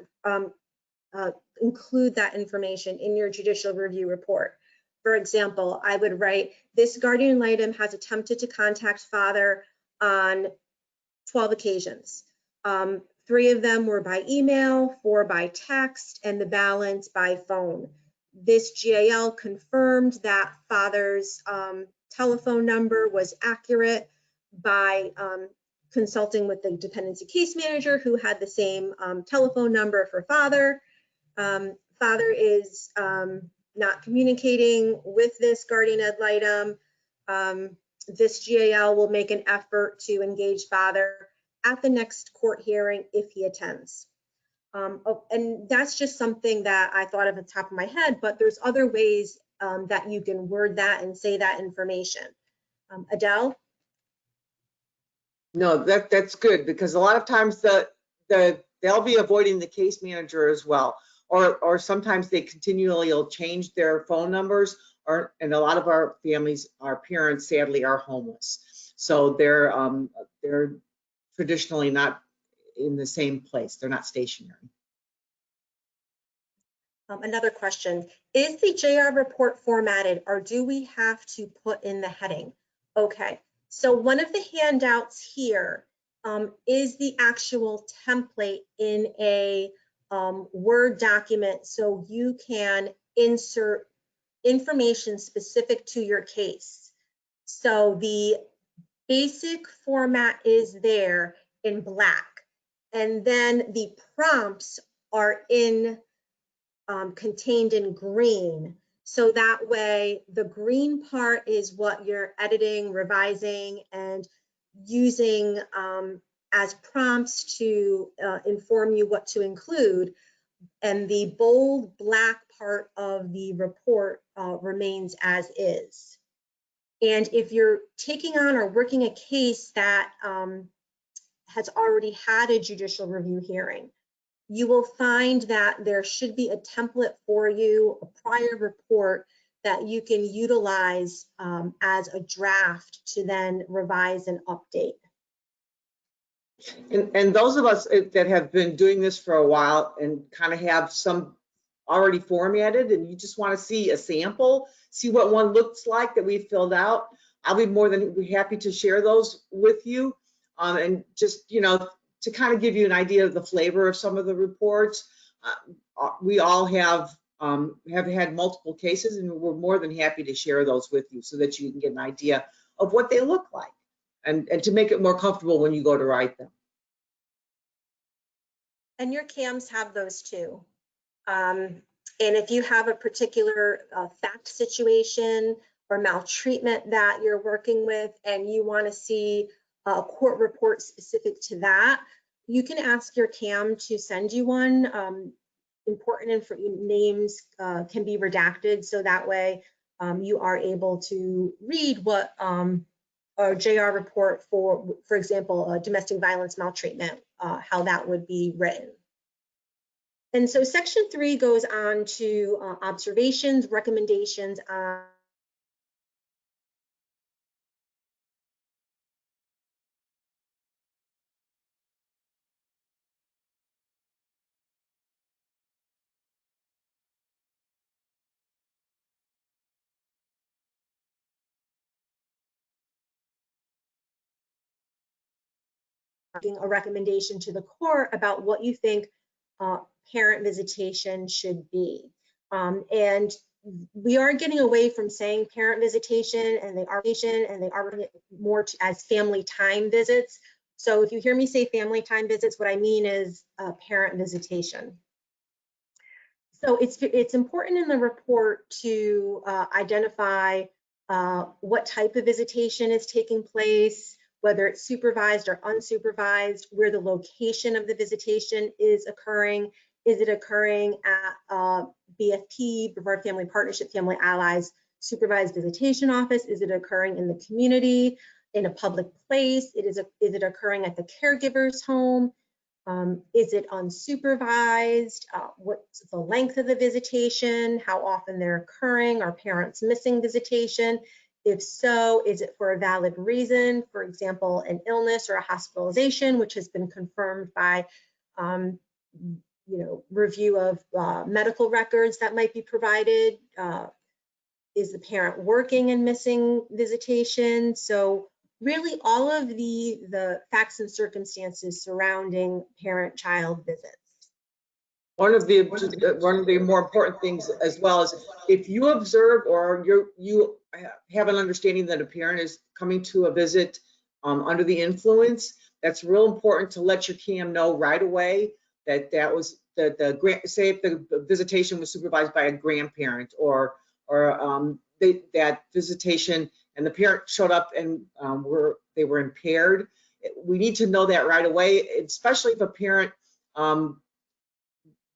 include that information in your judicial review report. For example, I would write, this guardian ad litem has attempted to contact father on 12 occasions. 3 of them were by email, 4 by text, and the balance by phone. This GAL confirmed that father's telephone number was accurate by consulting with the dependency case manager, who had the same telephone number for father. Father is not communicating with this guardian ad litem. This GAL will make an effort to engage father at the next court hearing if he attends. And that's just something that I thought of at the top of my head, but there's other ways that you can word that and say that information. Adele? No, that's good, because a lot of times they'll be avoiding the case manager as well, or sometimes they continually will change their phone numbers, and a lot of our families, our parents sadly are homeless, so they're traditionally not in the same place. They're not stationary. Another question, is the JR report formatted, or do we have to put in the heading? Okay, so one of the handouts here is the actual template in a Word document, so you can insert information specific to your case. So the basic format is there in black, and then the prompts are contained in green. So that way the green part is what you're editing, revising, and using as prompts to inform you what to include. And the bold black part of the report remains as is. And if you're taking on or working a case that has already had a judicial review hearing, you will find that there should be a template for you, a prior report that you can utilize as a draft to then revise and update. And those of us that have been doing this for a while and kind of have some already formatted, and you just want to see a sample, see what one looks like that we've filled out, I'll be more than happy to share those with you. And just, to kind of give you an idea of the flavor of some of the reports. We all have had multiple cases, and we're more than happy to share those with you so that you can get an idea of what they look like, and to make it more comfortable when you go to write them. And your CAMs have those too. And if you have a particular fact situation or maltreatment that you're working with and you want to see a court report specific to that, you can ask your CAM to send you one. Important names can be redacted, so that way you are able to read what a JR report for example, domestic violence maltreatment, how that would be written. And so section 3 goes on to observations, recommendations on a recommendation to the court about what you think parent visitation should be. And we are getting away from saying parent visitation, and they are more as family time visits. So if you hear me say family time visits, what I mean is parent visitation. So it's important in the report to identify what type of visitation is taking place, whether it's supervised or unsupervised, where the location of the visitation is occurring. Is it occurring at BFP, Brevard Family Partnership, Family Allies supervised visitation office? Is it occurring in the community, in a public place? Is it occurring at the caregiver's home? Is it unsupervised? What's the length of the visitation? How often they're occurring? Are parents missing visitation? If so, is it for a valid reason? For example, an illness or a hospitalization, which has been confirmed by review of medical records that might be provided. Is the parent working and missing visitation? So really all of the facts and circumstances surrounding parent-child visits. One of the more important things as well is if you observe or you have an understanding that a parent is coming to a visit under the influence, that's real important to let your CAM know right away that say if the visitation was supervised by a grandparent or that visitation and the parent showed up and they were impaired. We need to know that right away, especially if a parent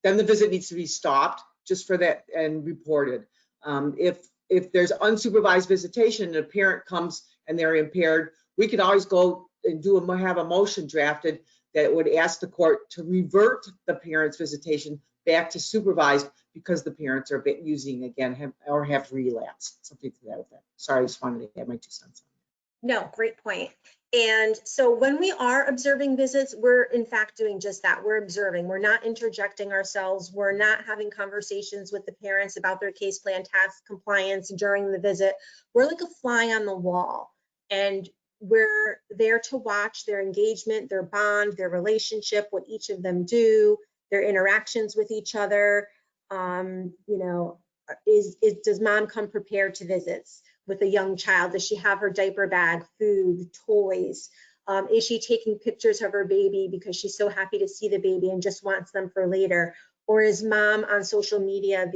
then the visit needs to be stopped just for that and reported. If there's unsupervised visitation and a parent comes and they're impaired, we can always go and have a motion drafted that would ask the court to revert the parent's visitation back to supervised because the parents are using again or have relapsed, something to that effect. Sorry, I just wanted to add my 2 cents on that. No, great point. And so when we are observing visits, we're in fact doing just that. We're observing. We're not interjecting ourselves. We're not having conversations with the parents about their case plan task compliance during the visit. We're like a fly on the wall, and we're there to watch their engagement, their bond, their relationship, what each of them do, their interactions with each other. Does mom come prepared to visits with a young child? Does she have her diaper bag, food, toys? Is she taking pictures of her baby because she's so happy to see the baby and just wants them for later? Or is mom on social media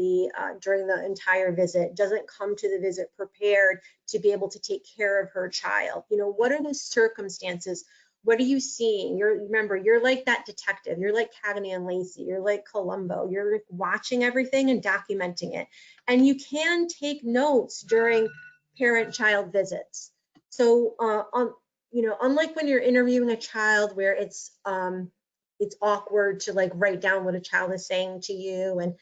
during the entire visit, doesn't come to the visit prepared to be able to take care of her child? What are the circumstances? What are you seeing? Remember, you're like that detective. You're like Cagney and Lacey. You're like Columbo. You're watching everything and documenting it. And you can take notes during parent-child visits. So, unlike when you're interviewing a child where it's awkward to like write down what a child is saying to you, and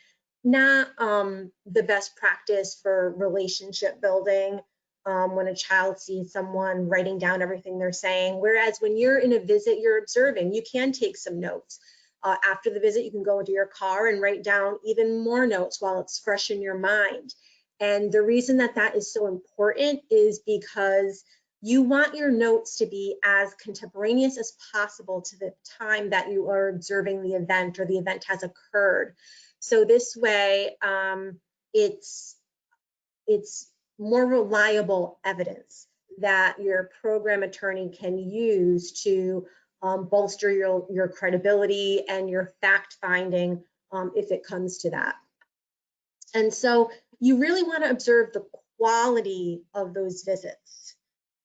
not the best practice for relationship building when a child sees someone writing down everything they're saying. Whereas when you're in a visit, you're observing, you can take some notes. After the visit, you can go into your car and write down even more notes while it's fresh in your mind. And the reason that is so important is because you want your notes to be as contemporaneous as possible to the time that you are observing the event or the event has occurred. So this way, it's more reliable evidence that your program attorney can use to bolster your credibility and your fact finding if it comes to that. And so you really want to observe the quality of those visits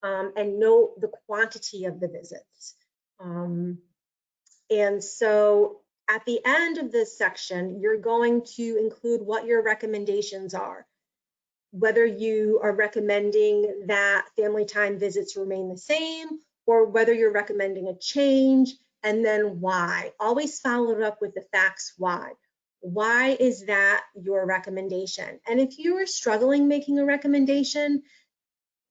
and know the quantity of the visits. And so at the end of this section, you're going to include what your recommendations are. Whether you are recommending that family time visits remain the same, or whether you're recommending a change, and then why. Always follow it up with the facts why. Why is that your recommendation? And if you are struggling making a recommendation,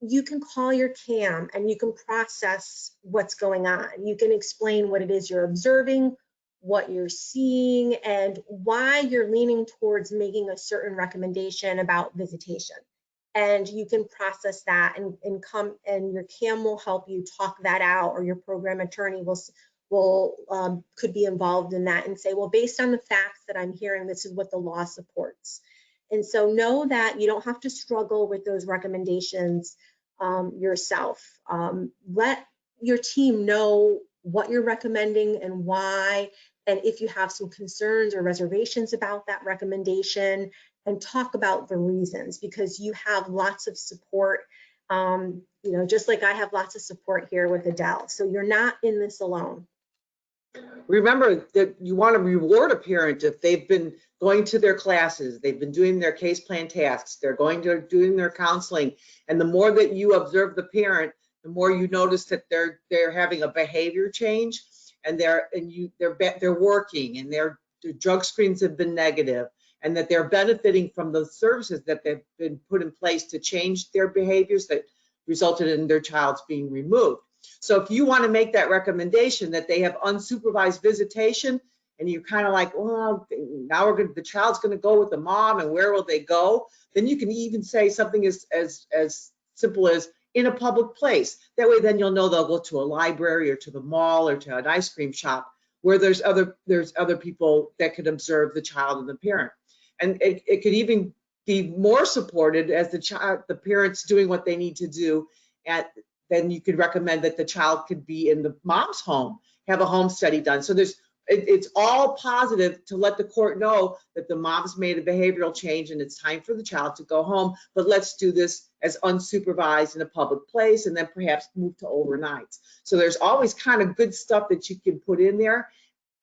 you can call your CAM and you can process what's going on. You can explain what it is you're observing, what you're seeing, and why you're leaning towards making a certain recommendation about visitation. And you can process that and your CAM will help you talk that out, or your program attorney could be involved in that and say, well, based on the facts that I'm hearing, this is what the law supports. And so know that you don't have to struggle with those recommendations yourself. Let your team know what you're recommending and why, and if you have some concerns or reservations about that recommendation, and talk about the reasons, because you have lots of support, just like I have lots of support here with Adele. So you're not in this alone. Remember that you want to reward a parent if they've been going to their classes, they've been doing their case plan tasks, they're doing their counseling, and the more that you observe the parent, the more you notice that they're having a behavior change, and they're working, and their drug screens have been negative, and that they're benefiting from the services that they've been put in place to change their behaviors that resulted in their child's being removed. So if you want to make that recommendation that they have unsupervised visitation, and you're kind of like, well, now the child's going to go with the mom, and where will they go? Then you can even say something as simple as, in a public place. That way then you'll know they'll go to a library or to the mall or to an ice cream shop where there's other people that could observe the child and the parent. And it could even be more supported as the parents doing what they need to do. Then you could recommend that the child could be in the mom's home, have a home study done. So it's all positive to let the court know that the mom's made a behavioral change and it's time for the child to go home, but let's do this as unsupervised in a public place and then perhaps move to overnights. So there's always kind of good stuff that you can put in there.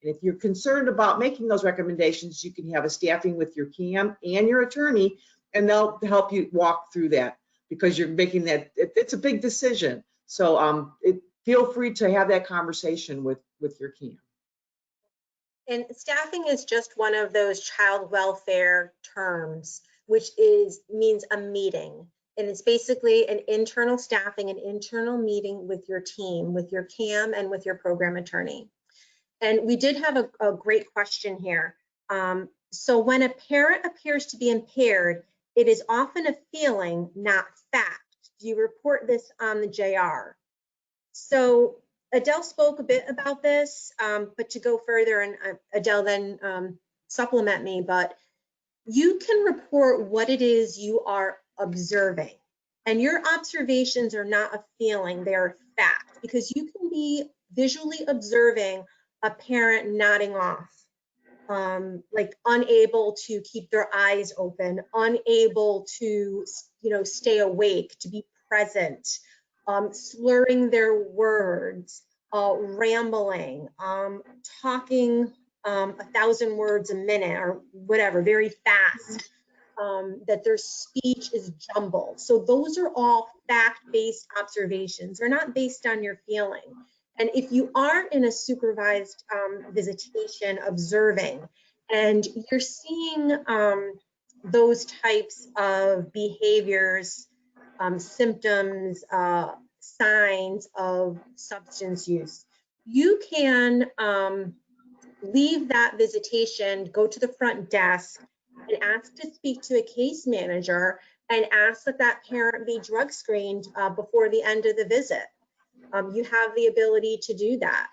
And if you're concerned about making those recommendations, you can have a staffing with your CAM and your attorney, and they'll help you walk through that because you're making that, it's a big decision. So feel free to have that conversation with your CAM. And staffing is just one of those child welfare terms, which means a meeting. And it's basically an internal staffing, an internal meeting with your team, with your CAM and with your program attorney. And we did have a great question here. So when a parent appears to be impaired, it is often a feeling, not fact. Do you report this on the JR? So Adele spoke a bit about this, but to go further, and Adele then supplement me, but you can report what it is you are observing. And your observations are not a feeling, they are fact, because you can be visually observing a parent nodding off, like unable to keep their eyes open, unable to, stay awake, to be present, slurring their words, rambling, talking 1,000 words a minute or whatever, very fast, that their speech is jumbled. So those are all fact-based observations. They're not based on your feeling. And if you are in a supervised visitation observing, and you're seeing those types of behaviors, symptoms, signs of substance use, you can leave that visitation, go to the front desk and ask to speak to a case manager and ask that parent be drug screened before the end of the visit. You have the ability to do that.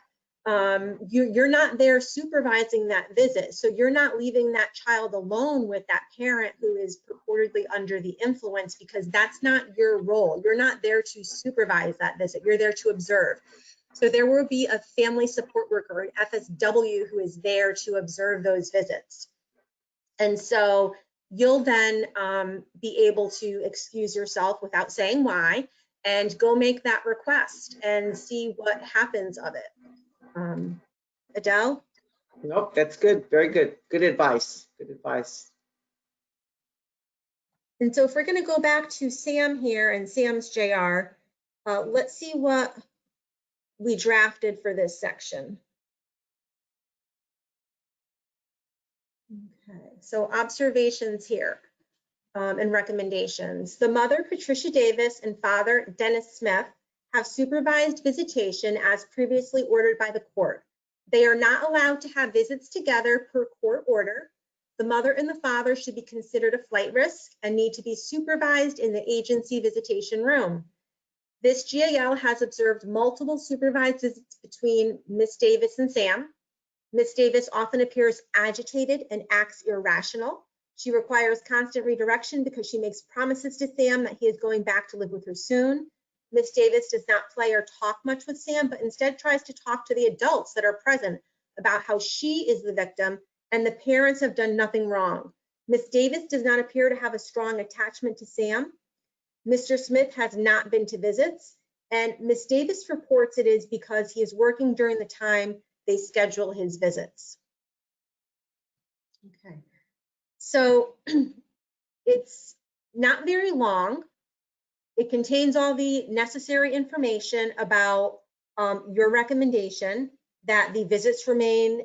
You're not there supervising that visit, so you're not leaving that child alone with that parent who is purportedly under the influence, because that's not your role. You're not there to supervise that visit. You're there to observe. So there will be a family support worker, an FSW, who is there to observe those visits. And so you'll then be able to excuse yourself without saying why and go make that request and see what happens of it. Adele? Nope, that's good. Very good. Good advice. Good advice. And so if we're going to go back to Sam here and Sam's JR, let's see what we drafted for this section. Okay, so observations here and recommendations. The mother, Patricia Davis, and father, Dennis Smith, have supervised visitation as previously ordered by the court. They are not allowed to have visits together per court order. The mother and the father should be considered a flight risk and need to be supervised in the agency visitation room. This GAL has observed multiple supervised visits between Ms. Davis and Sam. Ms. Davis often appears agitated and acts irrational. She requires constant redirection because she makes promises to Sam that he is going back to live with her soon. Ms. Davis does not play or talk much with Sam, but instead tries to talk to the adults that are present about how she is the victim and the parents have done nothing wrong. Ms. Davis does not appear to have a strong attachment to Sam. Mr. Smith has not been to visits, and Ms. Davis reports it is because he is working during the time they schedule his visits. Okay, so it's not very long. It contains all the necessary information about your recommendation that the visits remain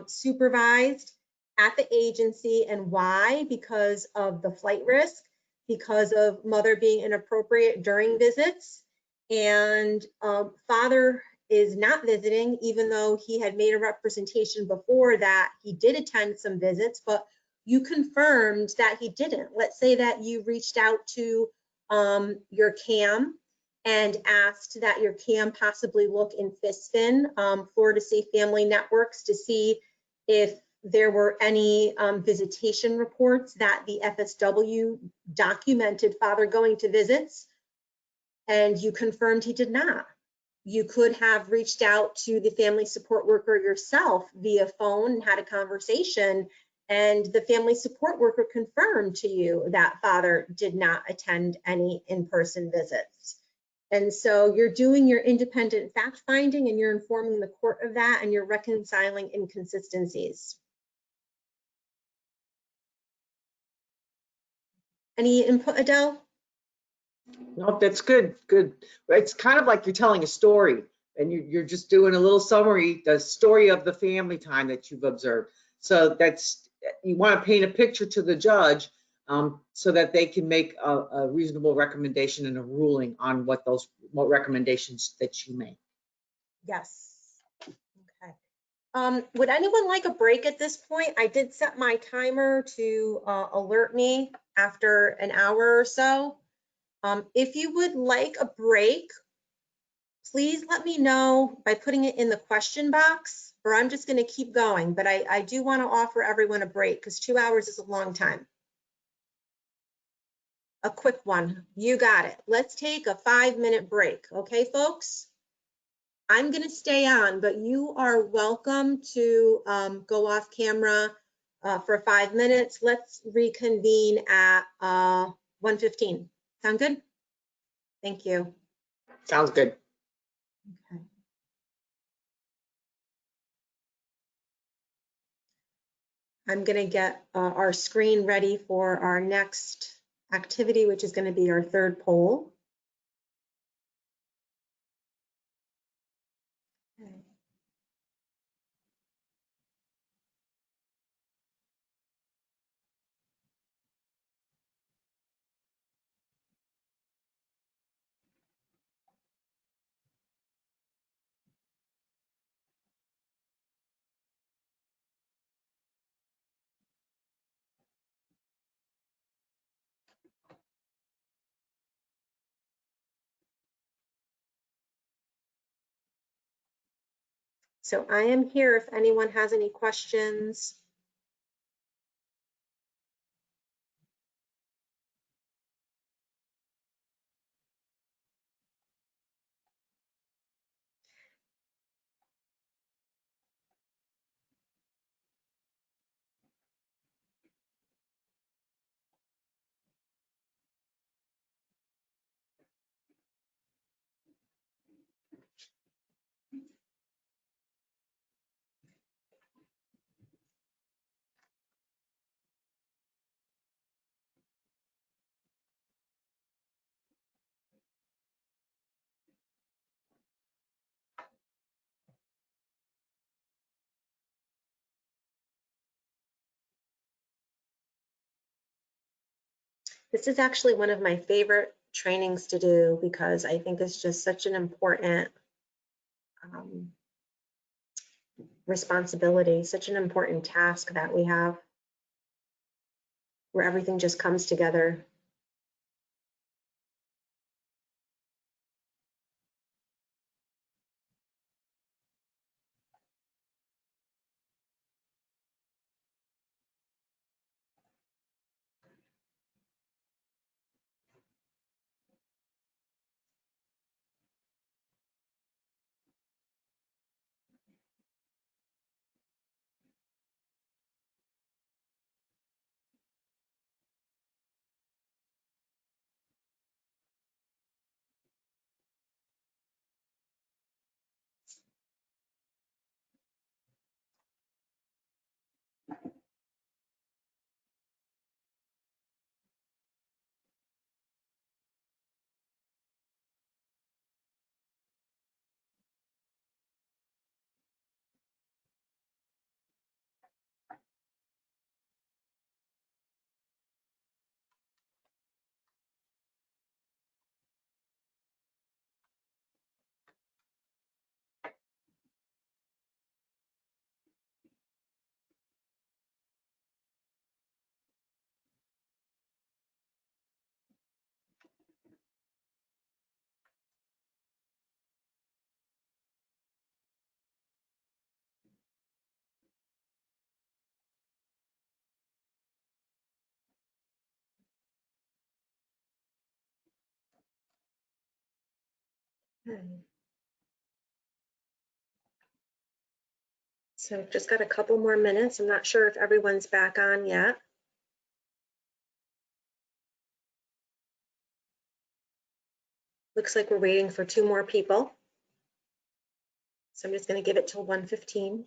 supervised at the agency, and why: because of the flight risk, because of mother being inappropriate during visits, and father is not visiting, even though he had made a representation before that he did attend some visits, but you confirmed that he didn't. Let's say that you reached out to your CAM and asked that your CAM possibly look in FISFIN, Florida Safe Family Networks, to see if there were any visitation reports that the FSW documented father going to visits, and you confirmed he did not. You could have reached out to the family support worker yourself via phone and had a conversation, and the family support worker confirmed to you that father did not attend any in-person visits. And so you're doing your independent fact finding and you're informing the court of that, and you're reconciling inconsistencies. Any input, Adele? No, that's good, good. It's kind of like you're telling a story and you're just doing a little summary, the story of the family time that you've observed. So that's, you want to paint a picture to the judge so that they can make a reasonable recommendation and a ruling on what recommendations that you make. Yes. Okay. Would anyone like a break at this point? I did set my timer to alert me after an hour or so. If you would like a break, please let me know by putting it in the question box, or I'm just going to keep going. But I do want to offer everyone a break because 2 hours is a long time. A quick one. You got it. Let's take a 5-minute break. Okay, folks? I'm going to stay on, but you are welcome to go off camera for 5 minutes. Let's reconvene at 1:15. Sound good? Thank you. Sounds good. Okay. I'm going to get our screen ready for our next activity, which is going to be our third poll. Okay. So I am here if anyone has any questions. This is actually one of my favorite trainings to do because I think it's just such an important responsibility, such an important task that we have where everything just comes together. Okay. So just got a couple more minutes. I'm not sure if everyone's back on yet. Looks like we're waiting for 2 more people. So I'm just going to give it till 1:15.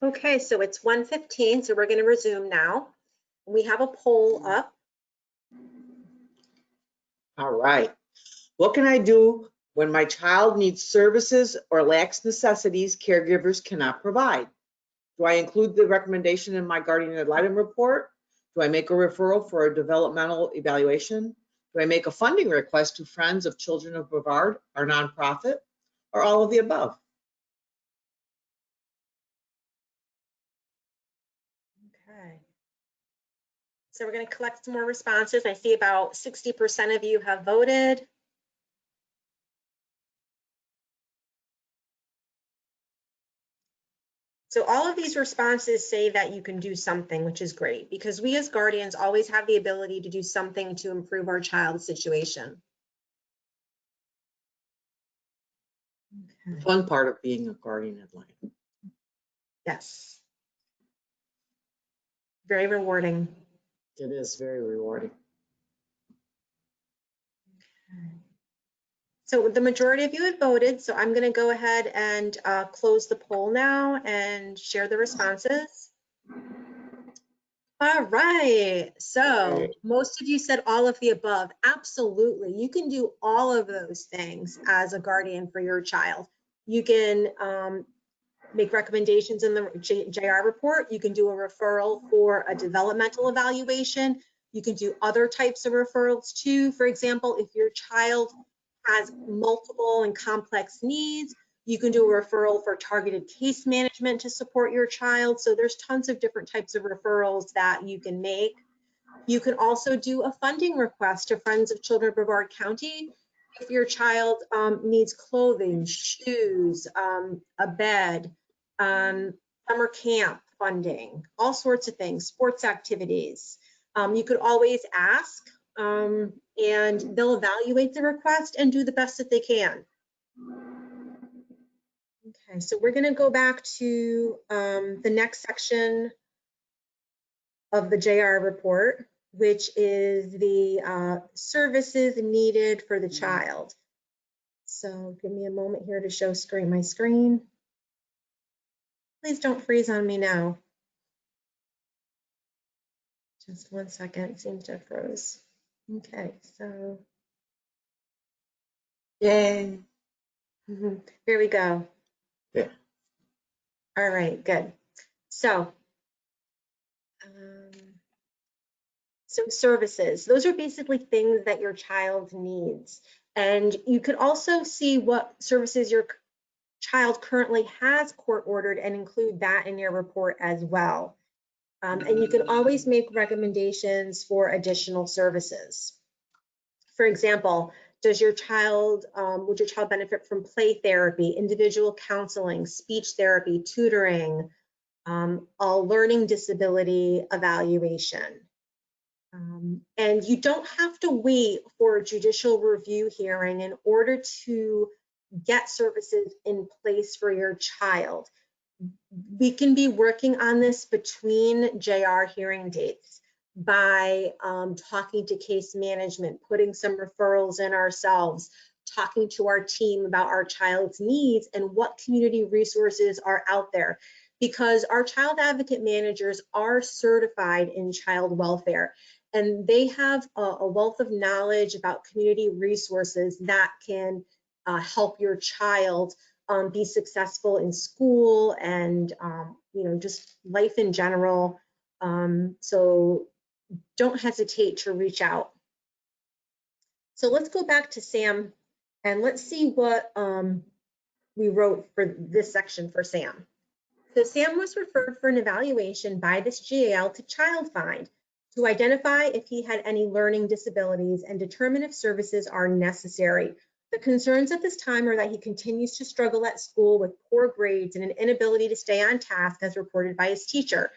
Okay, so it's 1:15, so we're going to resume now. We have a poll up. All right. What can I do when my child needs services or lacks necessities caregivers cannot provide? Do I include the recommendation in my guardian ad litem report? Do I make a referral for a developmental evaluation? Do I make a funding request to Friends of Children of Brevard, our nonprofit, or all of the above? Okay. So we're going to collect some more responses. I see about 60% of you have voted. So all of these responses say that you can do something, which is great, because we as guardians always have the ability to do something to improve our child's situation. The fun part of being a guardian ad litem. Yes. Very rewarding. It is very rewarding. So the majority of you had voted, so I'm going to go ahead and close the poll now and share the responses. All right, so most of you said all of the above. Absolutely, you can do all of those things as a guardian for your child. You can make recommendations in the JR report. You can do a referral for a developmental evaluation. You can do other types of referrals too. For example, if your child has multiple and complex needs, you can do a referral for targeted case management to support your child. So there's tons of different types of referrals that you can make. You can also do a funding request to Friends of Children of Brevard County if your child needs clothing, shoes, a bed, summer camp funding, all sorts of things, sports activities. You could always ask, and they'll evaluate the request and do the best that they can. Okay, so we're going to go back to the next section of the JR report, which is the services needed for the child. So give me a moment here to show my screen. Please don't freeze on me now. Just 1 second, it seems to have froze. Okay, so. Yay. Here we go. Yeah. All right, good. So services, those are basically things that your child needs. And you could also see what services your child currently has court ordered and include that in your report as well. And you can always make recommendations for additional services. For example, would your child benefit from play therapy, individual counseling, speech therapy, tutoring, a learning disability evaluation? And you don't have to wait for a judicial review hearing in order to get services in place for your child. We can be working on this between JR hearing dates by talking to case management, putting some referrals in ourselves, talking to our team about our child's needs and what community resources are out there. Because our child advocate managers are certified in child welfare, and they have a wealth of knowledge about community resources that can help your child be successful in school and just life in general. So don't hesitate to reach out. So let's go back to Sam and let's see what we wrote for this section for Sam. So Sam was referred for an evaluation by this GAL to Child Find to identify if he had any learning disabilities and determine if services are necessary. The concerns at this time are that he continues to struggle at school with poor grades and an inability to stay on task as reported by his teacher,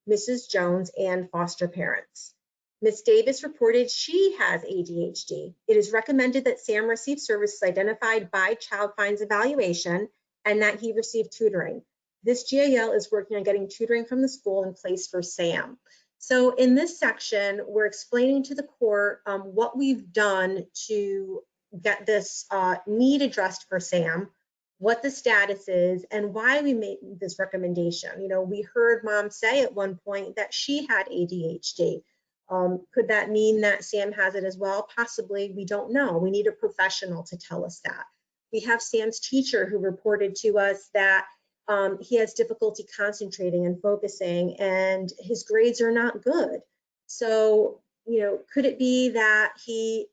Mrs. Jones, and foster parents. Ms. Davis reported she has ADHD. It is recommended that Sam receive services identified by Child Find's evaluation and that he receive tutoring. This GAL is working on getting tutoring from the school in place for Sam. So in this section, we're explaining to the court what we've done to get this need addressed for Sam, what the status is, and why we made this recommendation. We heard mom say at one point that she had ADHD. Could that mean that Sam has it as well? Possibly, we don't know. We need a professional to tell us that. We have Sam's teacher who reported to us that he has difficulty concentrating and focusing, and his grades are not good. So, could it be that he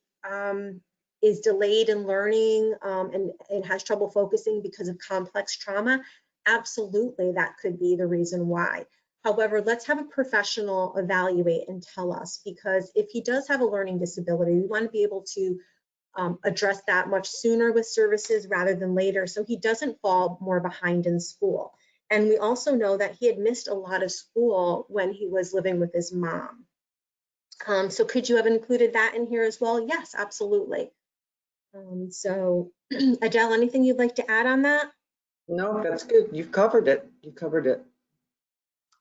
is delayed in learning and has trouble focusing because of complex trauma? Absolutely, that could be the reason why. However, let's have a professional evaluate and tell us, because if he does have a learning disability, we want to be able to address that much sooner with services rather than later, so he doesn't fall more behind in school. And we also know that he had missed a lot of school when he was living with his mom. So could you have included that in here as well? Yes, absolutely. So Adele, anything you'd like to add on that? No, that's good. You've covered it. You covered it.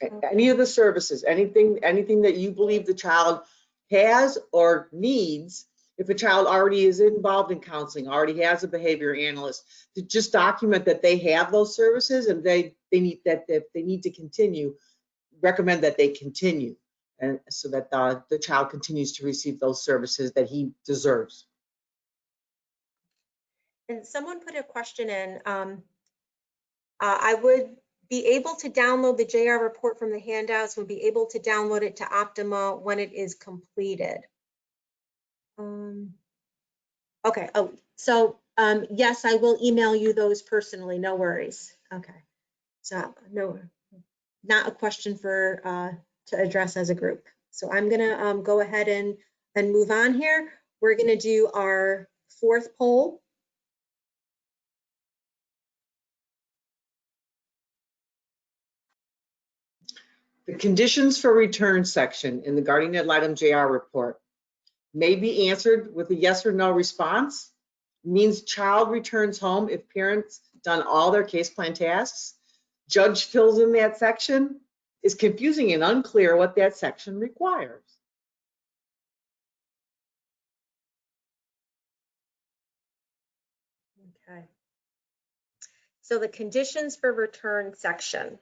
Okay. Any of the services, anything that you believe the child has or needs, if a child already is involved in counseling, already has a behavior analyst, to just document that they have those services and they need that, if they need to continue, recommend that they continue, and so that the child continues to receive those services that he deserves. And someone put a question in. I would be able to download the JR report from the handouts, would be able to download it to Optima when it is completed. Okay, so yes, I will email you those personally, no worries. Okay, so no, not a question for to address as a group. So I'm gonna go ahead and move on here. We're gonna do our fourth poll. The conditions for return section in the Guardian Ad Litem JR report may be answered with a yes or no response. Means child returns home if parents done all their case plan tasks. Judge fills in that section. Is confusing and unclear what that section requires. Okay. So the conditions for return section.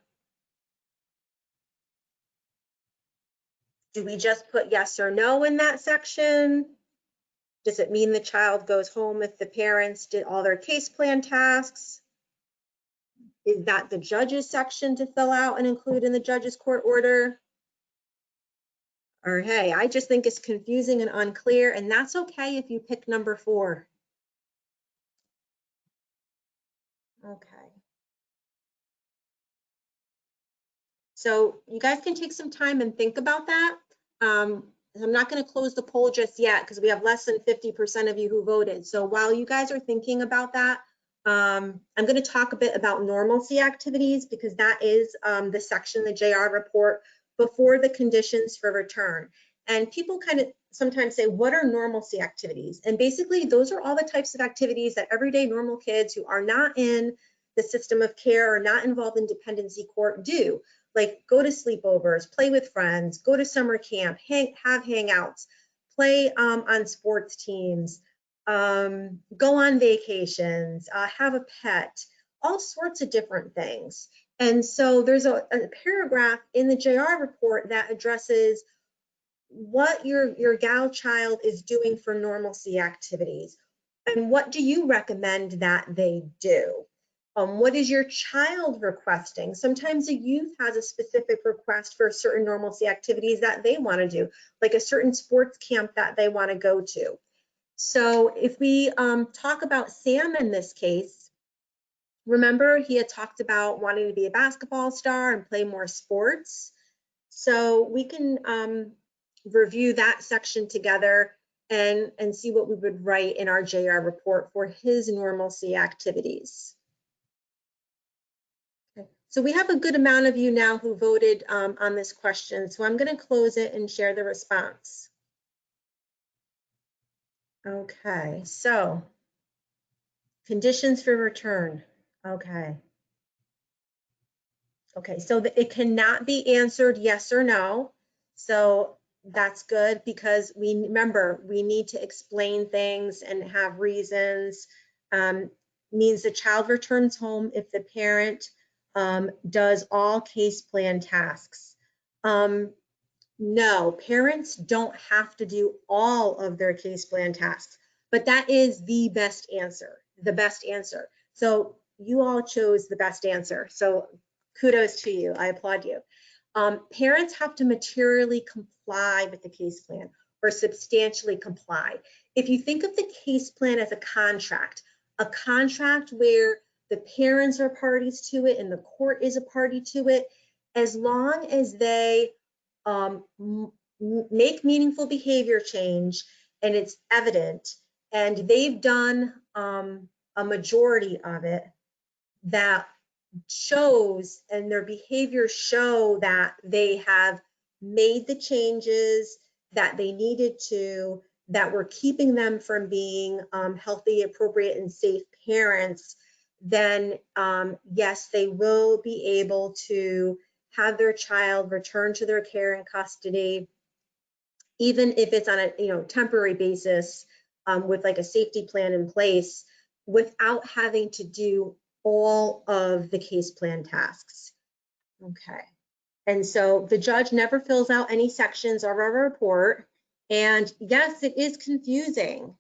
Do we just put yes or no in that section? Does it mean the child goes home if the parents did all their case plan tasks? Is that the judge's section to fill out and include in the judge's court order? Or hey, I just think it's confusing and unclear, and that's okay if you pick number 4. Okay. So you guys can take some time and think about that. I'm not going to close the poll just yet because we have less than 50% of you who voted. So while you guys are thinking about that, I'm going to talk a bit about normalcy activities because that is the section, the JR report, before the conditions for return. And people kind of sometimes say, what are normalcy activities? And basically, those are all the types of activities that everyday normal kids who are not in the system of care or not involved in dependency court do. Like go to sleepovers, play with friends, go to summer camp, have hangouts, play on sports teams, go on vacations, have a pet, all sorts of different things. And so there's a paragraph in the JR report that addresses what your gal child is doing for normalcy activities. And what do you recommend that they do? What is your child requesting? Sometimes a youth has a specific request for certain normalcy activities that they want to do, like a certain sports camp that they want to go to. So if we talk about Sam in this case, remember he had talked about wanting to be a basketball star and play more sports. So we can review that section together and see what we would write in our JR report for his normalcy activities. Okay. So we have a good amount of you now who voted on this question. So I'm going to close it and share the response. Okay, so conditions for return. Okay. Okay, so it cannot be answered yes or no. So that's good because we remember we need to explain things and have reasons. Means the child returns home if the parent does all case plan tasks. No, parents don't have to do all of their case plan tasks, but that is the best answer, the best answer. So you all chose the best answer. So kudos to you, I applaud you. Parents have to materially comply with the case plan or substantially comply. If you think of the case plan as a contract where the parents are parties to it and the court is a party to it, as long as they make meaningful behavior change and it's evident and they've done a majority of it that shows and their behaviors show that they have made the changes that they needed to, that were keeping them from being healthy, appropriate, and safe parents, then yes, they will be able to have their child return to their care and custody, even if it's on a temporary basis with like a safety plan in place, without having to do all of the case plan tasks. Okay, and so the judge never fills out any sections of our report, and yes, it is confusing.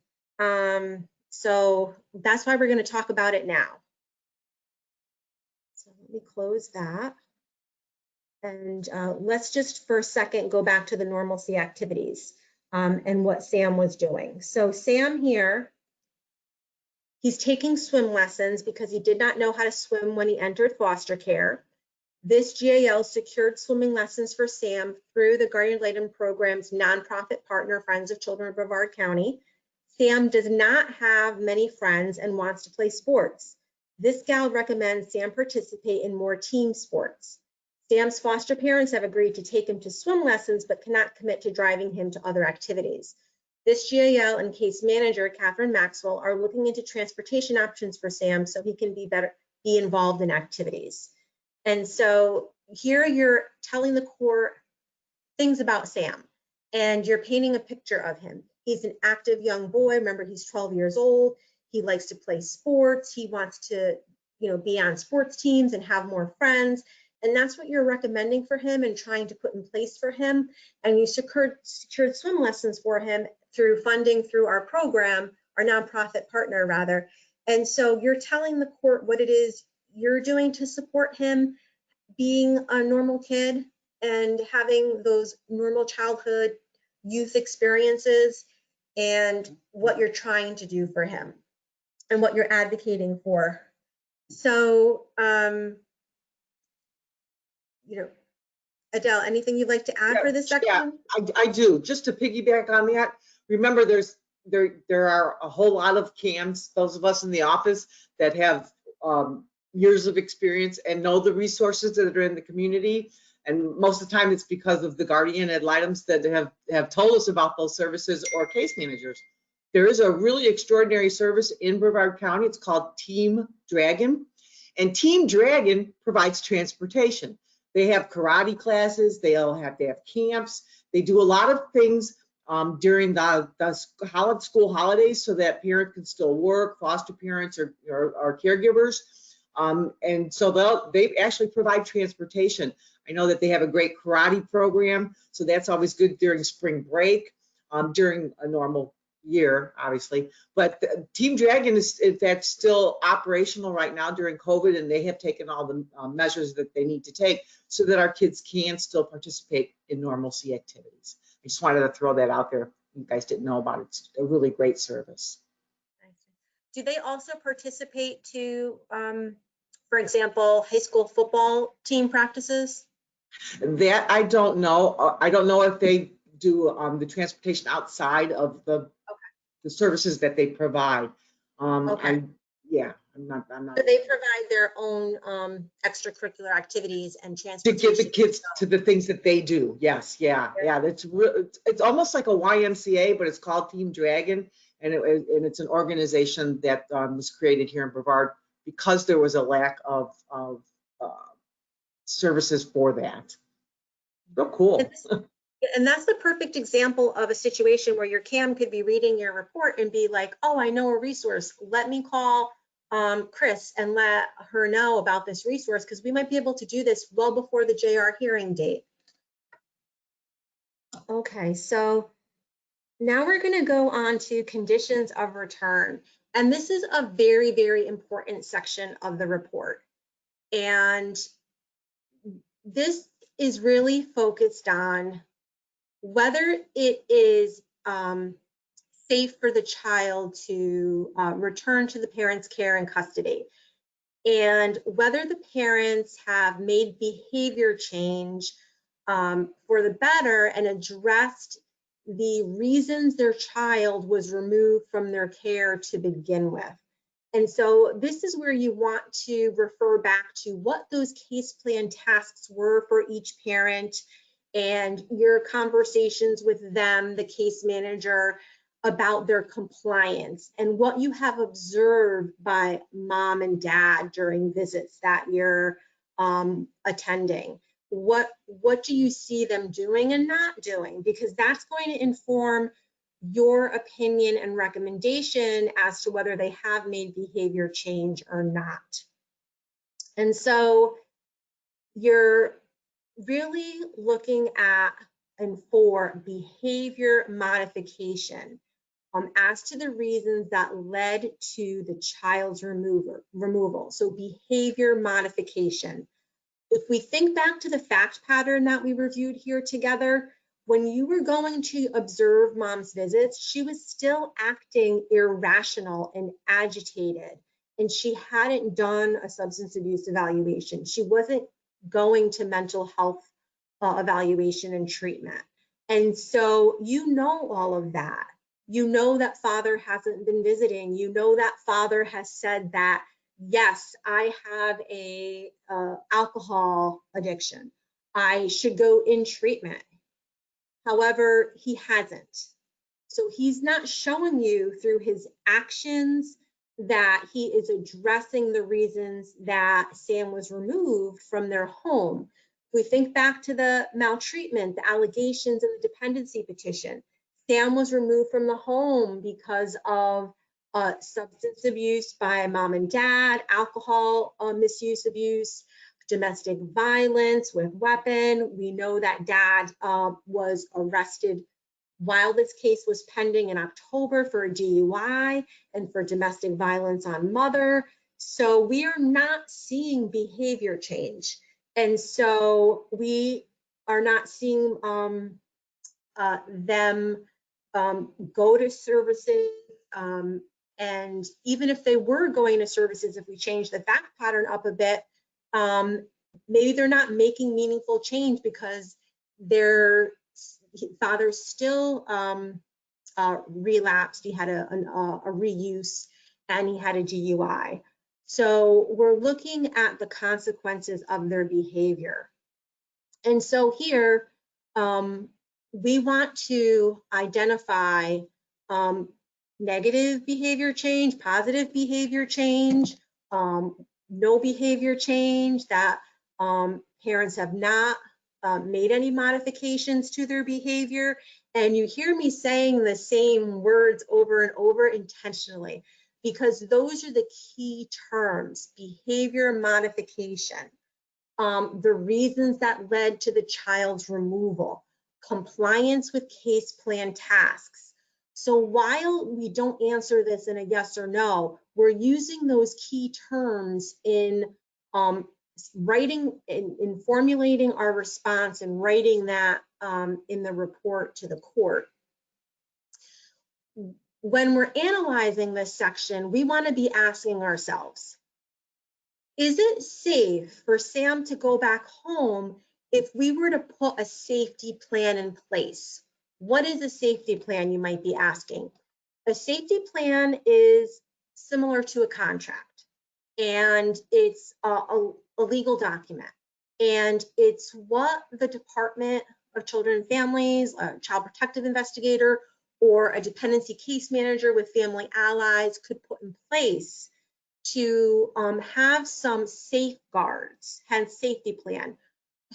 So that's why we're going to talk about it now. So let me close that. And let's just for a second go back to the normalcy activities and what Sam was doing. So Sam here, he's taking swim lessons because he did not know how to swim when he entered foster care. This GAL secured swimming lessons for Sam through the Guardian Litem program's nonprofit partner, Friends of Children of Brevard County. Sam does not have many friends and wants to play sports. This gal recommends Sam participate in more team sports. Sam's foster parents have agreed to take him to swim lessons, but cannot commit to driving him to other activities. This GAL and case manager, Catherine Maxwell, are looking into transportation options for Sam so he can be involved in activities. And so here you're telling the court things about Sam, and you're painting a picture of him. He's an active young boy. Remember, he's 12 years old. He likes to play sports. He wants to, be on sports teams and have more friends. And that's what you're recommending for him and trying to put in place for him. And you secured swim lessons for him through funding through our program, our nonprofit partner rather. And so you're telling the court what it is you're doing to support him being a normal kid and having those normal childhood youth experiences, and what you're trying to do for him and what you're advocating for. So, Adele, anything you'd like to add for this Yeah, section? I do. Just to piggyback on that, remember there are a whole lot of CAMs, those of us in the office that have years of experience and know the resources that are in the community. And most of the time it's because of the guardian ad litems that have told us about those services or case managers. There is a really extraordinary service in Brevard County. It's called Team Dragon. And Team Dragon provides transportation. They have karate classes. They have camps. They do a lot of things during the school holidays so that parents can still work, foster parents or caregivers. And so they actually provide transportation. I know that they have a great karate program, so that's always good during spring break, during a normal year, obviously. But Team Dragon is in fact still operational right now during COVID, and they have taken all the measures that they need to take so that our kids can still participate in normalcy activities. I just wanted to throw that out there. You guys didn't know about it. It's a really great service. Do they also participate to, for example, high school football team practices? That I don't know. I don't know if they do the transportation outside of the services that they provide. Okay. I'm not. So they provide their own extracurricular activities and To transportation. get the kids to the things that they do. Yes, yeah. It's almost like a YMCA, but it's called Team Dragon, and it's an organization that was created here in Brevard because there was a lack of services for that. Real cool. And that's the perfect example of a situation where your CAM could be reading your report and be like, oh, I know a resource. Let me call Chris and let her know about this resource, because we might be able to do this well before the JR hearing date. Okay, so now we're going to go on to conditions of return. And this is a very, very important section of the report. And this is really focused on whether it is safe for the child to return to the parent's care and custody, and whether the parents have made behavior change for the better and addressed the reasons their child was removed from their care to begin with. And so this is where you want to refer back to what those case plan tasks were for each parent and your conversations with them, the case manager, about their compliance and what you have observed by mom and dad during visits that you're attending. What do you see them doing and not doing? Because that's going to inform your opinion and recommendation as to whether they have made behavior change or not. And so you're really looking at and for behavior modification as to the reasons that led to the child's removal. So behavior modification. If we think back to the fact pattern that we reviewed here together, when you were going to observe mom's visits, she was still acting irrational and agitated, and she hadn't done a substance abuse evaluation. She wasn't going to mental health evaluation and treatment. And so you know all of that. You know that father hasn't been visiting. You know that father has said that, yes, I have a alcohol addiction. I should go in treatment. However, he hasn't. So he's not showing you through his actions that he is addressing the reasons that Sam was removed from their home. If we think back to the maltreatment, the allegations in the dependency petition, Sam was removed from the home because of substance abuse by mom and dad, alcohol misuse, abuse, domestic violence with weapon. We know that dad was arrested while this case was pending in October for a DUI and for domestic violence on mother. So we are not seeing behavior change. And so we are not seeing them go to services. And even if they were going to services, if we change the fact pattern up a bit, maybe they're not making meaningful change because their father's still relapsed. He had a reuse and he had a DUI. So we're looking at the consequences of their behavior. And so here, we want to identify negative behavior change, positive behavior change, no behavior change, that parents have not made any modifications to their behavior. And you hear me saying the same words over and over intentionally, because those are the key terms: behavior modification, the reasons that led to the child's removal, compliance with case plan tasks. So while we don't answer this in a yes or no, we're using those key terms in writing, in formulating our response and writing that in the report to the court. When we're analyzing this section, we want to be asking ourselves, is it safe for Sam to go back home if we were to put a safety plan in place? What is a safety plan, you might be asking? A safety plan is similar to a contract, and it's a legal document. And it's what the Department of Children and Families, a child protective investigator, or a dependency case manager with family allies could put in place to have some safeguards, hence safety plan,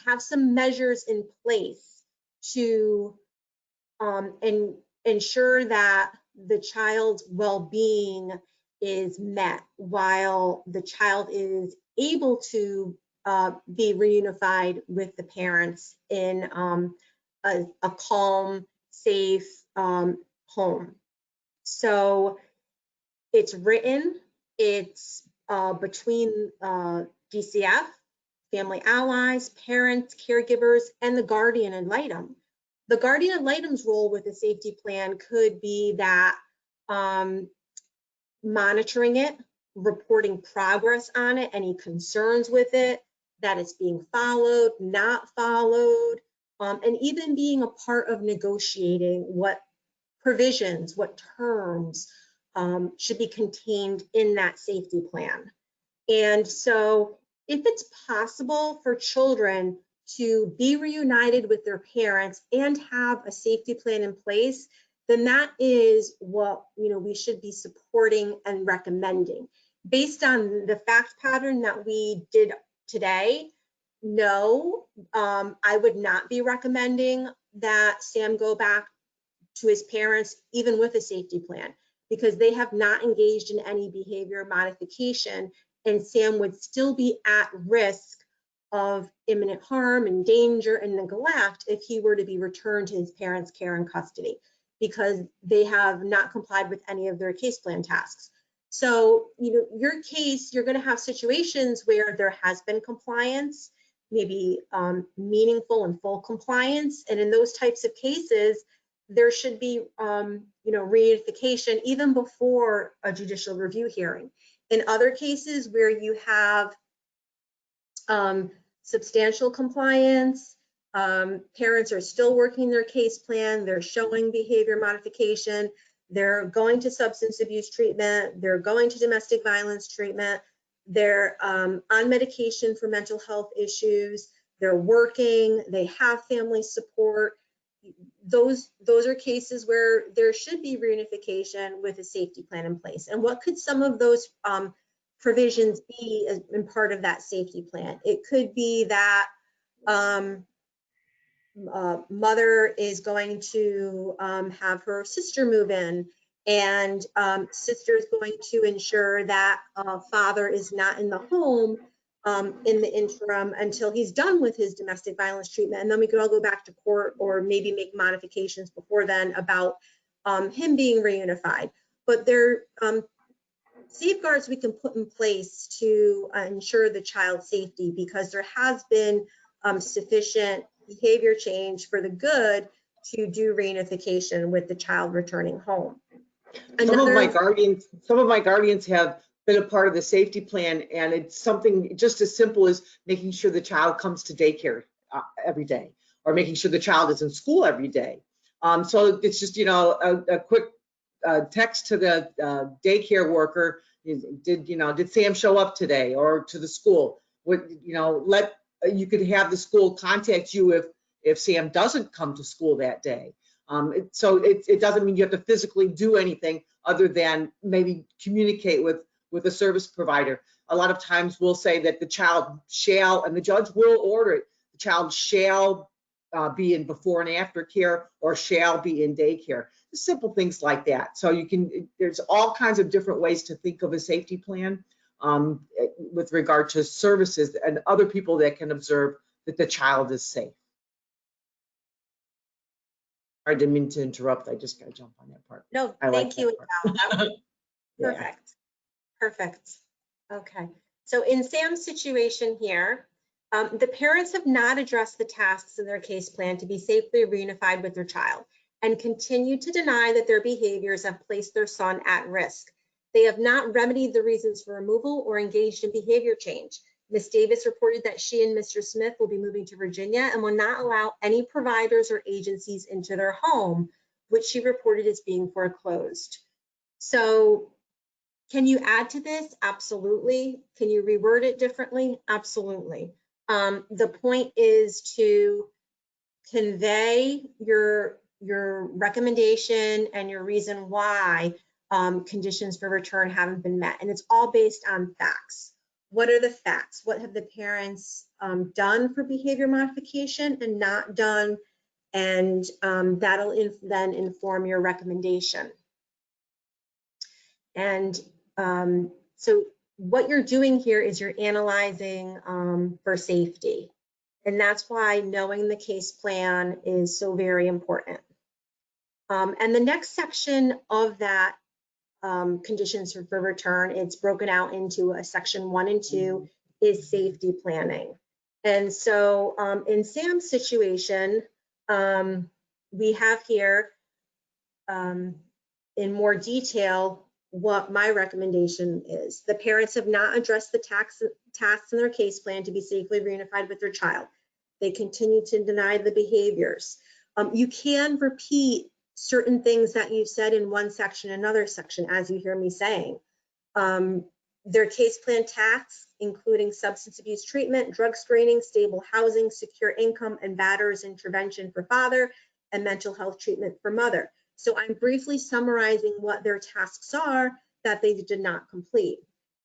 have some measures in place to ensure that the child's well-being is met while the child is able to be reunified with the parents in a calm, safe home. So it's written, it's between DCF, family allies, parents, caregivers, and the guardian ad litem. The guardian ad litem's role with a safety plan could be that monitoring it, reporting progress on it, any concerns with it, that it's being followed, not followed, and even being a part of negotiating what provisions, what terms should be contained in that safety plan. And so if it's possible for children to be reunited with their parents and have a safety plan in place, then that is what we should be supporting and recommending. Based on the fact pattern that we did today, no, I would not be recommending that Sam go back to his parents, even with a safety plan, because they have not engaged in any behavior modification, and Sam would still be at risk of imminent harm and danger and neglect if he were to be returned to his parents' care and custody, because they have not complied with any of their case plan tasks. So, your case, you're going to have situations where there has been compliance, maybe meaningful and full compliance, and in those types of cases, there should be, reunification even before a judicial review hearing. In other cases where you have substantial compliance, parents are still working their case plan, they're showing behavior modification, they're going to substance abuse treatment, they're going to domestic violence treatment, they're on medication for mental health issues, they're working, they have family support. Those are cases where there should be reunification with a safety plan in place. And what could some of those provisions be as in part of that safety plan? It could be that mother is going to have her sister move in, and sister is going to ensure that father is not in the home in the interim until he's done with his domestic violence treatment. And then we could all go back to court or maybe make modifications before then about him being reunified. But there are safeguards we can put in place to ensure the child's safety, because there has been sufficient behavior change for the good to do reunification with the child returning home. Some of my guardians have been a part of the safety plan, and it's something just as simple as making sure the child comes to daycare every day, or making sure the child is in school every day. So it's just, a quick text to the daycare worker. Did Sam show up today, or to the school? You could have the school contact you if Sam doesn't come to school that day. So it doesn't mean you have to physically do anything other than maybe communicate with a service provider. A lot of times we'll say that the child shall, and the judge will order it, the child shall be in before and after care, or shall be in daycare. Simple things like that. So there's all kinds of different ways to think of a safety plan with regard to services and other people that can observe that the child is safe. I didn't mean to interrupt. I just got to jump on that part. No, thank you. Perfect. Perfect. Okay. So in Sam's situation here, the parents have not addressed the tasks in their case plan to be safely reunified with their child, and continue to deny that their behaviors have placed their son at risk. They have not remedied the reasons for removal or engaged in behavior change. Ms. Davis reported that she and Mr. Smith will be moving to Virginia and will not allow any providers or agencies into their home, which she reported as being foreclosed. So can you add to this? Absolutely. Can you reword it differently? Absolutely. The point is to convey your recommendation and your reason why conditions for return haven't been met. And it's all based on facts. What are the facts? What have the parents done for behavior modification and not done? And that'll then inform your recommendation. And so what you're doing here is you're analyzing for safety. And that's why knowing the case plan is so very important. And the next section of that conditions for return, it's broken out into a section 1 and 2 is safety planning. And so in Sam's situation, we have here in more detail what my recommendation is. The parents have not addressed the tasks in their case plan to be safely reunified with their child. They continue to deny the behaviors. You can repeat certain things that you said in one section, another section, as you hear me saying. Their case plan tasks, including substance abuse treatment, drug screening, stable housing, secure income, and batterers intervention for father, and mental health treatment for mother. So I'm briefly summarizing what their tasks are that they did not complete.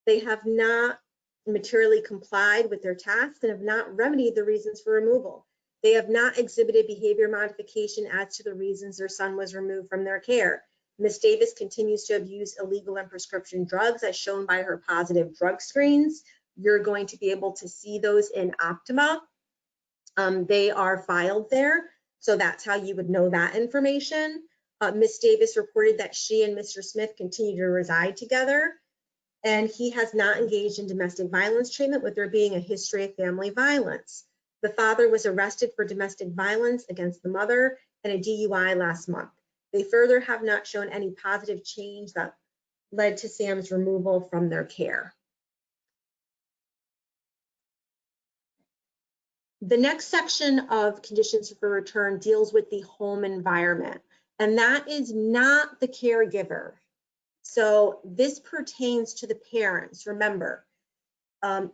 They have not materially complied with their tasks and have not remedied the reasons for removal. They have not exhibited behavior modification as to the reasons their son was removed from their care. Ms. Davis continues to abuse illegal and prescription drugs as shown by her positive drug screens. You're going to be able to see those in Optima. They are filed there, so that's how you would know that information. Ms. Davis reported that she and Mr. Smith continue to reside together, and he has not engaged in domestic violence treatment, with there being a history of family violence. The father was arrested for domestic violence against the mother and a DUI last month. They further have not shown any positive change that led to Sam's removal from their care. The next section of conditions for return deals with the home environment, and that is not the caregiver. So this pertains to the parents. Remember,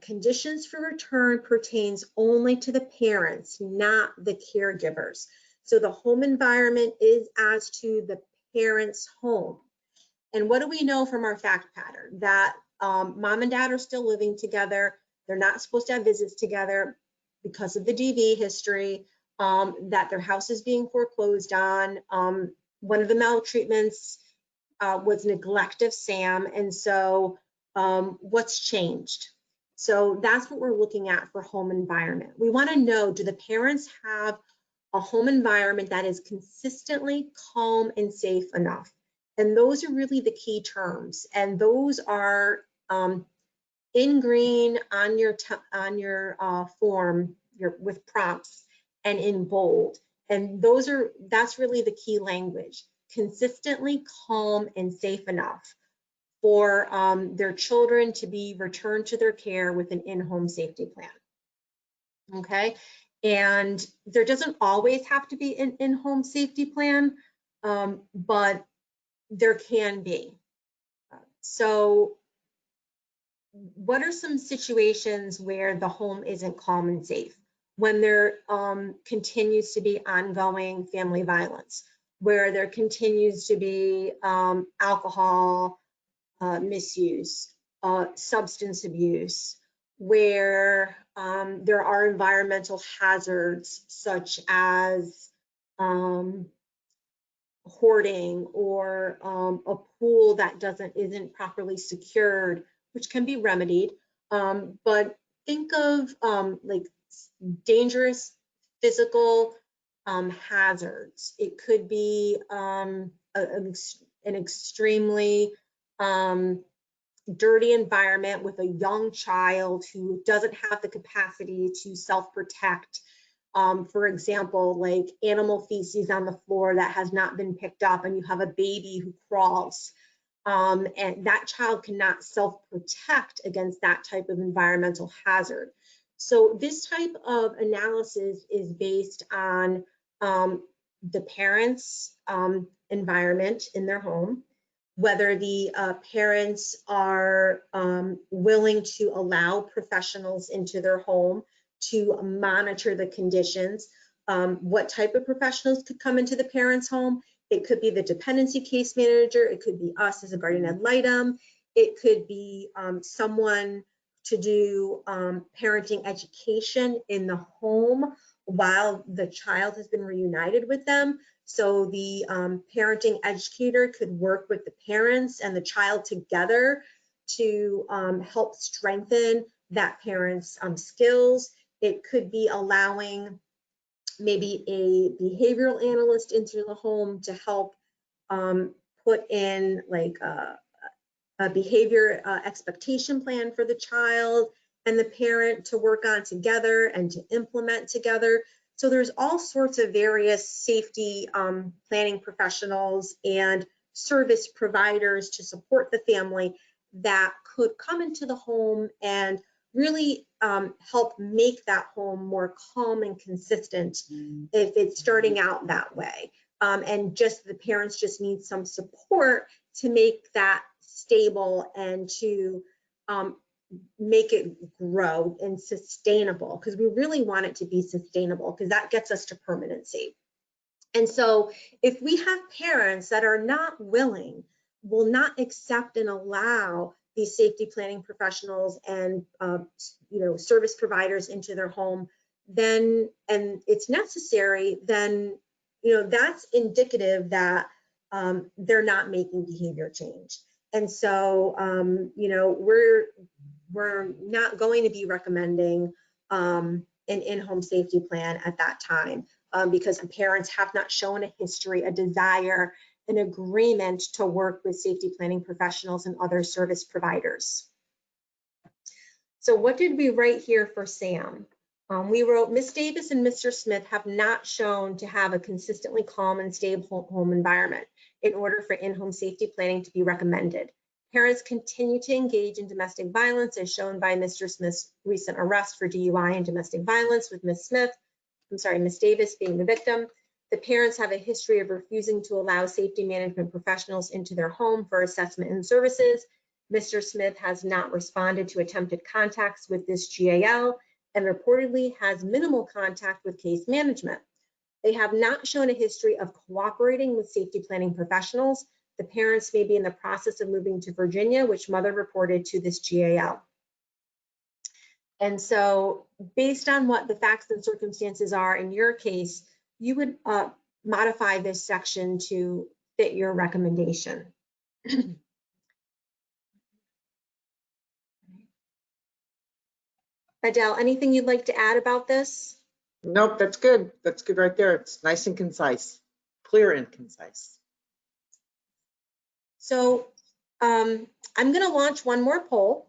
conditions for return pertains only to the parents, not the caregivers. So the home environment is as to the parent's home. And what do we know from our fact pattern? That mom and dad are still living together. They're not supposed to have visits together because of the DV history, that their house is being foreclosed on. One of the maltreatments was neglect of Sam. And so what's changed? So that's what we're looking at for home environment. We want to know, do the parents have a home environment that is consistently calm and safe enough? And those are really the key terms. And those are in green on your form with prompts, and in bold. And that's really the key language. Consistently calm and safe enough for their children to be returned to their care with an in-home safety plan. Okay, and there doesn't always have to be an in-home safety plan, but there can be. So what are some situations where the home isn't calm and safe? When there continues to be ongoing family violence, where there continues to be alcohol misuse, substance abuse, where there are environmental hazards such as hoarding or a pool that isn't properly secured, which can be remedied. But think of like dangerous physical hazards. It could be an extremely dirty environment with a young child who doesn't have the capacity to self-protect. For example, like animal feces on the floor that has not been picked up, and you have a baby who crawls, and that child cannot self-protect against that type of environmental hazard. So this type of analysis is based on the parents' environment in their home, whether the parents are willing to allow professionals into their home to monitor the conditions. What type of professionals could come into the parents' home? It could be the dependency case manager. It could be us as a guardian ad litem. It could be someone to do parenting education in the home while the child has been reunited with them. So the parenting educator could work with the parents and the child together to help strengthen that parent's skills. It could be allowing maybe a behavioral analyst into the home to help put in like a behavior expectation plan for the child and the parent to work on together and to implement together. So there's all sorts of various safety planning professionals and service providers to support the family that could come into the home and really help make that home more calm and consistent if it's starting out that way. And just the parents just need some support to make that stable and to make it grow and sustainable, because we really want it to be sustainable, because that gets us to permanency. And so if we have parents that are not willing, will not accept and allow these safety planning professionals and service providers into their home, then, and it's necessary, then that's indicative that they're not making behavior change. And so we're not going to be recommending an in-home safety plan at that time, because the parents have not shown a history, a desire, an agreement to work with safety planning professionals and other service providers. So what did we write here for Sam? We wrote, Ms. Davis and Mr. Smith have not shown to have a consistently calm and stable home environment in order for in-home safety planning to be recommended. Parents continue to engage in domestic violence, as shown by Mr. Smith's recent arrest for DUI and domestic violence with Ms. Davis being the victim. The parents have a history of refusing to allow safety management professionals into their home for assessment and services. Mr. Smith has not responded to attempted contacts with this GAL and reportedly has minimal contact with case management. They have not shown a history of cooperating with safety planning professionals. The parents may be in the process of moving to Virginia, which mother reported to this GAL. And so based on what the facts and circumstances are in your case, you would modify this section to fit your recommendation. Adele, anything you'd like to add about this? Nope, that's good. That's good right there. It's nice and concise, clear and concise. So I'm going to launch one more poll.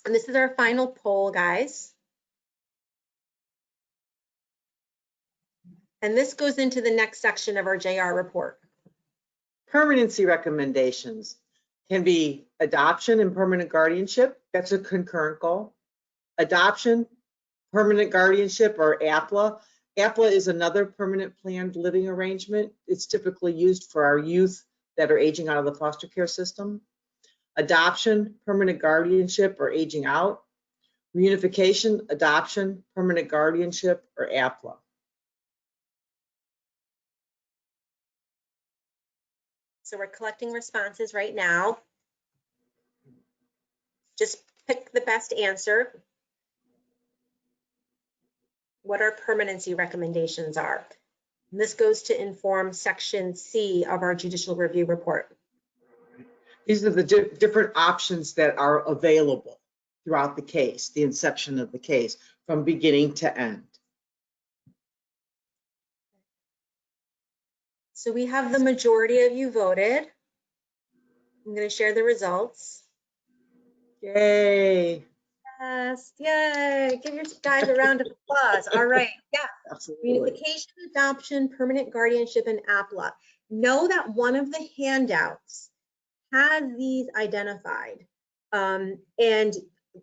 And this is our final poll, guys. And this goes into the next section of our JR report. Permanency recommendations. Can be adoption and permanent guardianship. That's a concurrent goal. Adoption, permanent guardianship, or APLA. APLA is another permanent planned living arrangement. It's typically used for our youth that are aging out of the foster care system. Adoption, permanent guardianship, or aging out. Reunification, adoption, permanent guardianship, or APLA. So we're collecting responses right now. Just pick the best answer. What our permanency recommendations are. And this goes to inform section C of our judicial review report. These are the different options that are available throughout the case, the inception of the case, from beginning to end. So we have the majority of you voted. I'm going to share the results. Yay. Yes, yay. Give your guys a round of applause. All right, yeah. Absolutely. Reunification, adoption, permanent guardianship, and APLA. Know that one of the handouts has these identified, and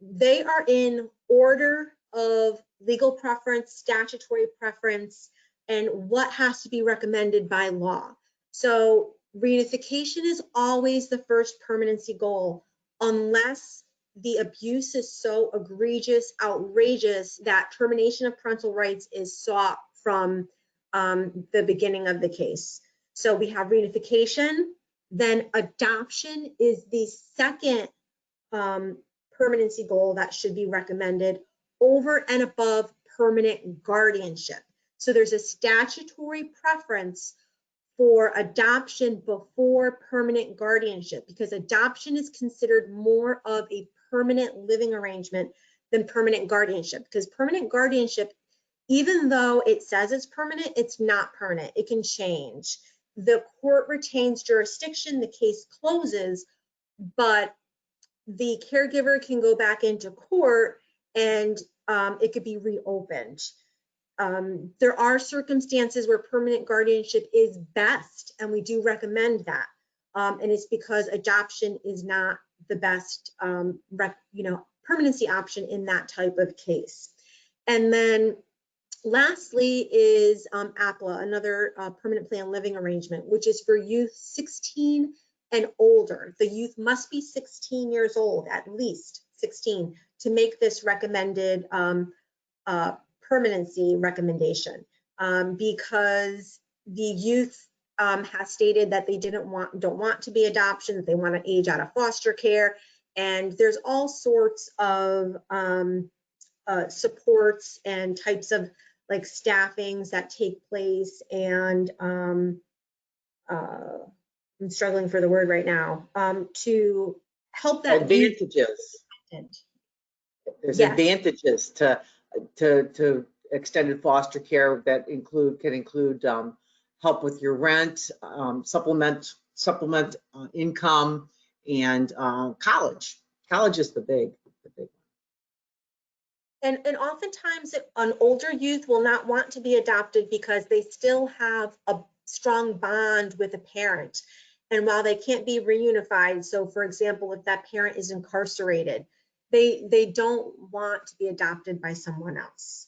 they are in order of legal preference, statutory preference, and what has to be recommended by law. So reunification is always the first permanency goal, unless the abuse is so egregious, outrageous, that termination of parental rights is sought from the beginning of the case. So we have reunification, then adoption is the second permanency goal that should be recommended over and above permanent guardianship. So there's a statutory preference for adoption before permanent guardianship, because adoption is considered more of a permanent living arrangement than permanent guardianship, because permanent guardianship, even though it says it's permanent, it's not permanent. It can change. The court retains jurisdiction, the case closes, but the caregiver can go back into court and it could be reopened. There are circumstances where permanent guardianship is best, and we do recommend that. And it's because adoption is not the best, permanency option in that type of case. And then lastly is APLA, another permanent plan living arrangement, which is for youth 16 and older. The youth must be 16 years old, at least 16, to make this recommended permanency recommendation, because the youth has stated that they don't want to be adoption, that they want to age out of foster care, and there's all sorts of supports and types of like staffings that take place, and I'm struggling for the word right now, to help that advantages. There's advantages to extended foster care that can include help with your rent, supplement income, and college. College is the big one. And oftentimes an older youth will not want to be adopted because they still have a strong bond with a parent. And while they can't be reunified, so for example, if that parent is incarcerated, they don't want to be adopted by someone else.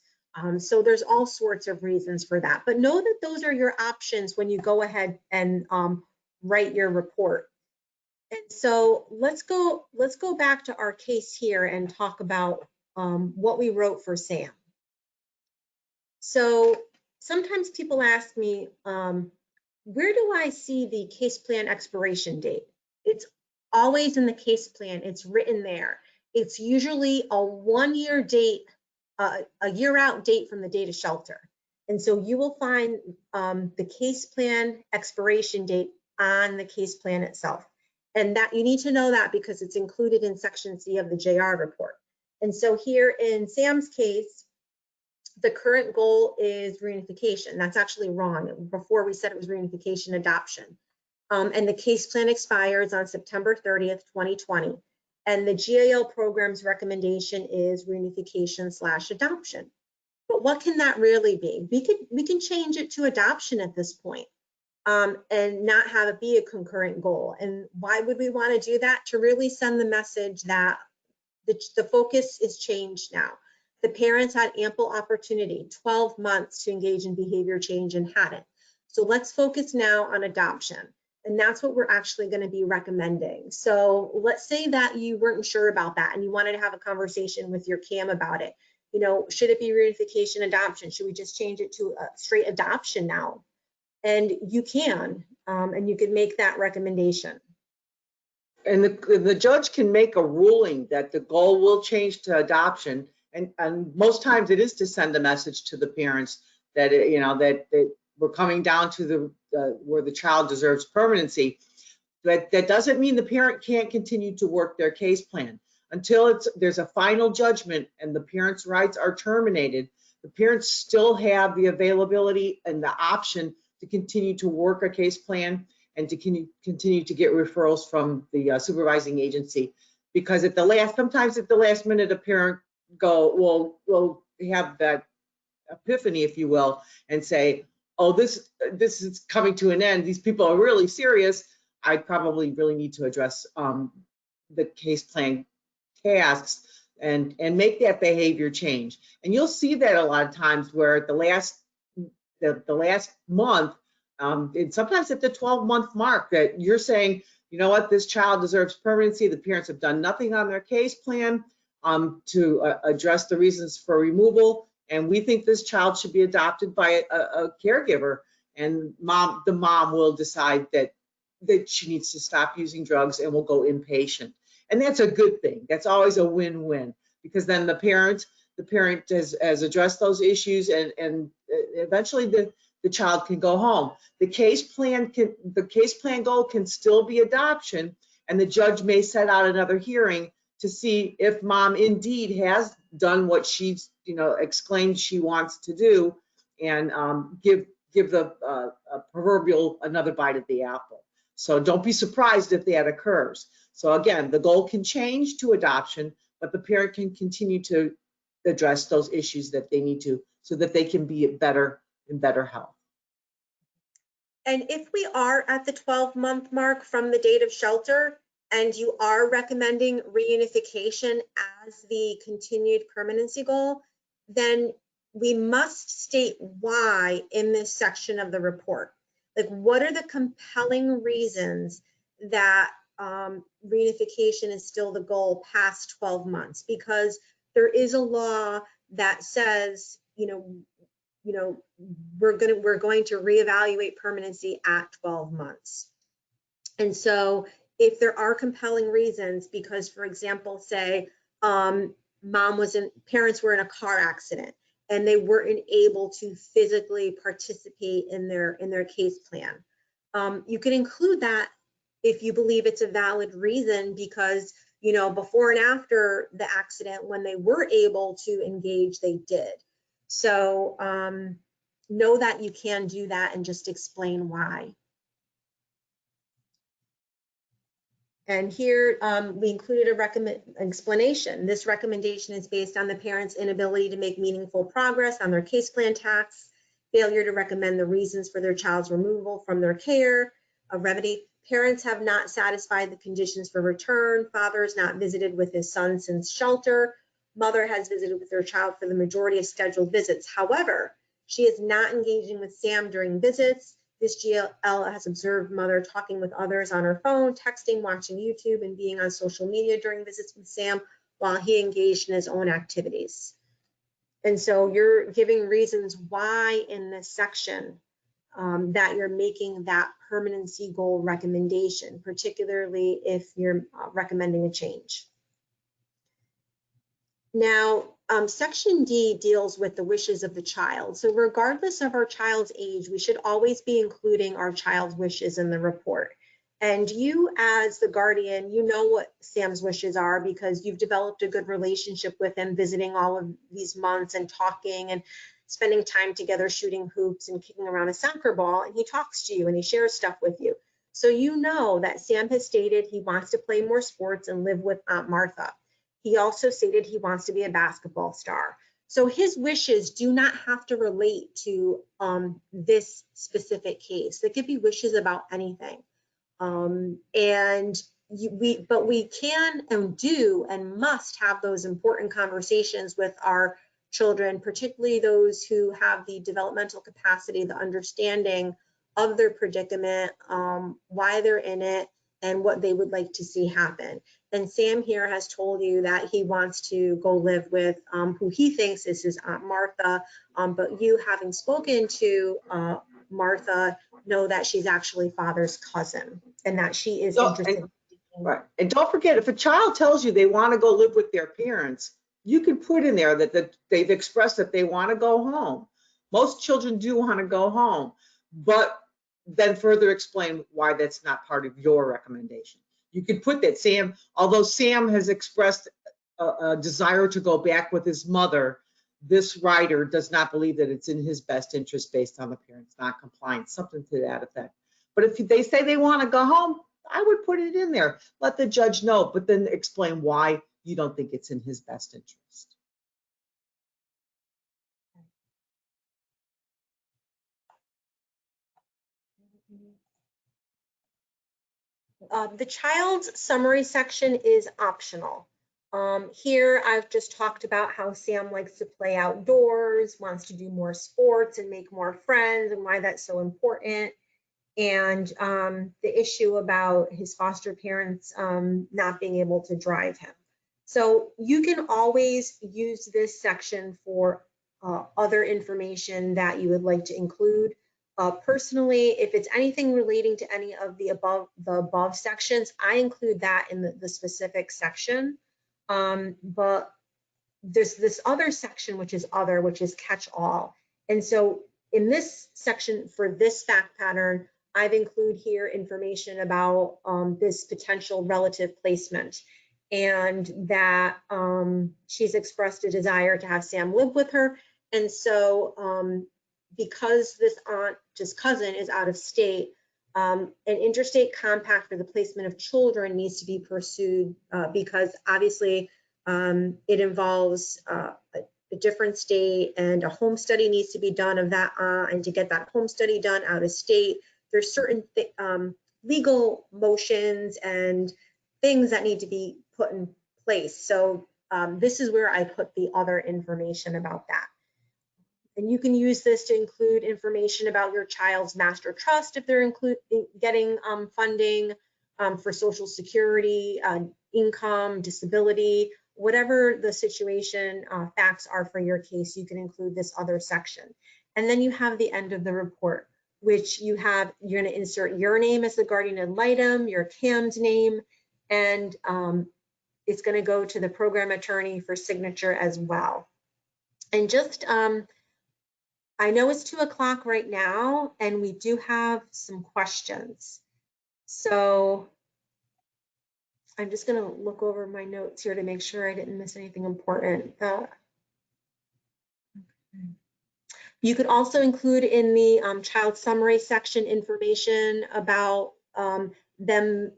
So there's all sorts of reasons for that. But know that those are your options when you go ahead and write your report. And so let's go back to our case here and talk about what we wrote for Sam. So sometimes people ask me, where do I see the case plan expiration date? It's always in the case plan. It's written there. It's usually a 1 year date, a year out date from the date of shelter. And so you will find the case plan expiration date on the case plan itself. And that you need to know that because it's included in section C of the JR report. And so here in Sam's case, the current goal is reunification. That's actually wrong. Before we said it was reunification adoption. And the case plan expires on September 30th, 2020. And the GAL program's recommendation is reunification/adoption. But what can that really be? We can change it to adoption at this point. and not have it be a concurrent goal. And why would we want to do that? To really send the message that the focus is changed now. The parents had ample opportunity, 12 months to engage in behavior change and hadn't. So let's focus now on adoption. And that's what we're actually going to be recommending. So let's say that you weren't sure about that and you wanted to have a conversation with your CAM about it. You know, should it be reunification adoption? Should we just change it to a straight adoption now? And you can, and you can make that recommendation. And the judge can make a ruling that the goal will change to adoption. And most times it is to send a message to the parents that, that we're coming down to the where the child deserves permanency. But that doesn't mean the parent can't continue to work their case plan. Until there's a final judgment and the parent's rights are terminated, the parents still have the availability and the option to continue to work a case plan and to continue to get referrals from the supervising agency. Because sometimes at the last minute, a parent will have that epiphany, if you will, and say, oh, this is coming to an end. These people are really serious. I probably really need to address the case plan tasks and make that behavior change. And you'll see that a lot of times where at the last month, and sometimes at the 12-month mark, that you're saying, you know what, this child deserves permanency. The parents have done nothing on their case plan to address the reasons for removal, and we think this child should be adopted by a caregiver. And the mom will decide that she needs to stop using drugs and will go inpatient. And that's a good thing. That's always a win-win, because then the parent has addressed those issues, and eventually the child can go home. The case plan goal can still be adoption, and the judge may set out another hearing to see if mom indeed has done what she's exclaimed she wants to do, and give the proverbial another bite of the apple. So don't be surprised if that occurs. So again, the goal can change to adoption, but the parent can continue to address those issues that they need to, so that they can be in better health. And if we are at the 12-month mark from the date of shelter, and you are recommending reunification as the continued permanency goal, then we must state why in this section of the report. Like, what are the compelling reasons that reunification is still the goal past 12 months? Because there is a law that says, we're going to reevaluate permanency at 12 months. And so if there are compelling reasons, because, for example, say parents were in a car accident and they weren't able to physically participate in their case plan, you can include that if you believe it's a valid reason, because before and after the accident, when they were able to engage, they did. So know that you can do that and just explain why. And here we included an explanation. This recommendation is based on the parent's inability to make meaningful progress on their case plan tasks, failure to recommend the reasons for their child's removal from their care, a remedy. Parents have not satisfied the conditions for return. Father has not visited with his son since shelter. Mother has visited with their child for the majority of scheduled visits. However, she is not engaging with Sam during visits. This GL has observed mother talking with others on her phone, texting, watching YouTube, and being on social media during visits with Sam while he engaged in his own activities. And so you're giving reasons why in this section that you're making that permanency goal recommendation, particularly if you're recommending a change. Now, Section D deals with the wishes of the child. So regardless of our child's age, we should always be including our child's wishes in the report. And you, as the guardian, you know what Sam's wishes are because you've developed a good relationship with him, visiting all of these months and talking and spending time together, shooting hoops and kicking around a soccer ball. And he talks to you and he shares stuff with you. So you know that Sam has stated he wants to play more sports and live with Aunt Martha. He also stated he wants to be a basketball star. So his wishes do not have to relate to this specific case. They could be wishes about anything. But we can and do and must have those important conversations with our children, particularly those who have the developmental capacity, the understanding of their predicament, why they're in it, and what they would like to see happen. And Sam here has told you that he wants to go live with who he thinks is his Aunt Martha, but you, having spoken to Martha, know that she's actually father's cousin and that she is interested. Right. And don't forget, if a child tells you they want to go live with their parents, you can put in there that they've expressed that they want to go home. Most children do want to go home, but then further explain why that's not part of your recommendation. You could put that Sam, although Sam has expressed a desire to go back with his mother, this writer does not believe that it's in his best interest based on the parents' non-compliance, something to that effect. But if they say they want to go home, I would put it in there. Let the judge know, but then explain why you don't think it's in his best interest. The child's summary section is optional. Here I've just talked about how Sam likes to play outdoors, wants to do more sports and make more friends, and why that's so important. And the issue about his foster parents not being able to drive him. So you can always use this section for other information that you would like to include. Personally, if it's anything relating to any of the above sections, I include that in the specific section. But there's this other section, which is other, which is catch-all. And so in this section for this fact pattern, I've included here information about this potential relative placement, and that she's expressed a desire to have Sam live with her. And so because this aunt, just cousin, is out of state, an interstate compact for the placement of children needs to be pursued because obviously it involves a different state, and a home study needs to be done of that aunt, and to get that home study done out of state, there's certain legal motions and things that need to be put in place. So this is where I put the other information about that. And you can use this to include information about your child's master trust if they're getting funding for Social Security, income, disability, whatever the situation facts are for your case, you can include this other section. And then you have the end of the report, which you're going to insert your name as the guardian ad litem, your CAM's name, and it's going to go to the program attorney for signature as well. And just, I know it's 2 o'clock right now, and we do have some questions. So I'm just going to look over my notes here to make sure I didn't miss anything important. You could also include in the child summary section information about them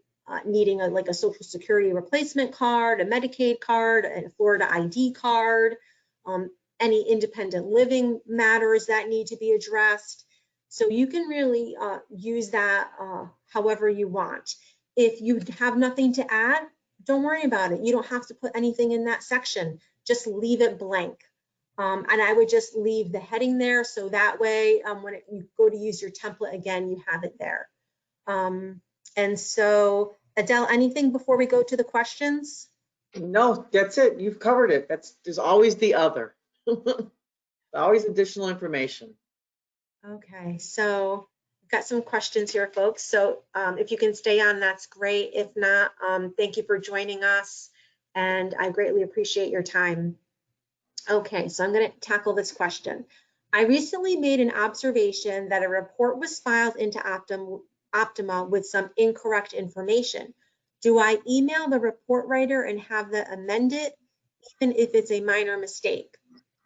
needing like a Social Security replacement card, a Medicaid card, a Florida ID card, any independent living matters that need to be addressed. So you can really use that however you want. If you have nothing to add, don't worry about it. You don't have to put anything in that section. Just leave it blank. And I would just leave the heading there, so that way when you go to use your template again, you have it there. And so, Adele, anything before we go to the questions? No, that's it. You've covered it. There's always the other. Always additional information. Okay, so I've got some questions here, folks. So if you can stay on, that's great. If not, thank you for joining us, and I greatly appreciate your time. Okay, so I'm going to tackle this question. I recently made an observation that a report was filed into Optima with some incorrect information. Do I email the report writer and have them amend it, even if it's a minor mistake?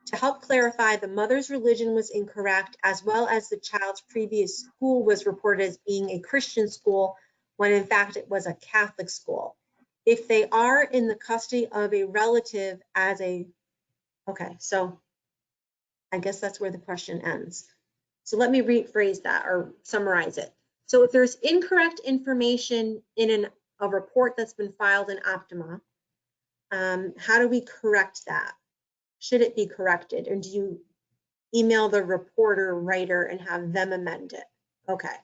To help clarify, the mother's religion was incorrect, as well as the child's previous school was reported as being a Christian school, when in fact it was a Catholic school. If they are in the custody of a relative as a Okay, so I guess that's where the question ends. So let me rephrase that or summarize it. So if there's incorrect information in a report that's been filed in Optima, how do we correct that? Should it be corrected? And do you email the reporter writer and have them amend it? Okay.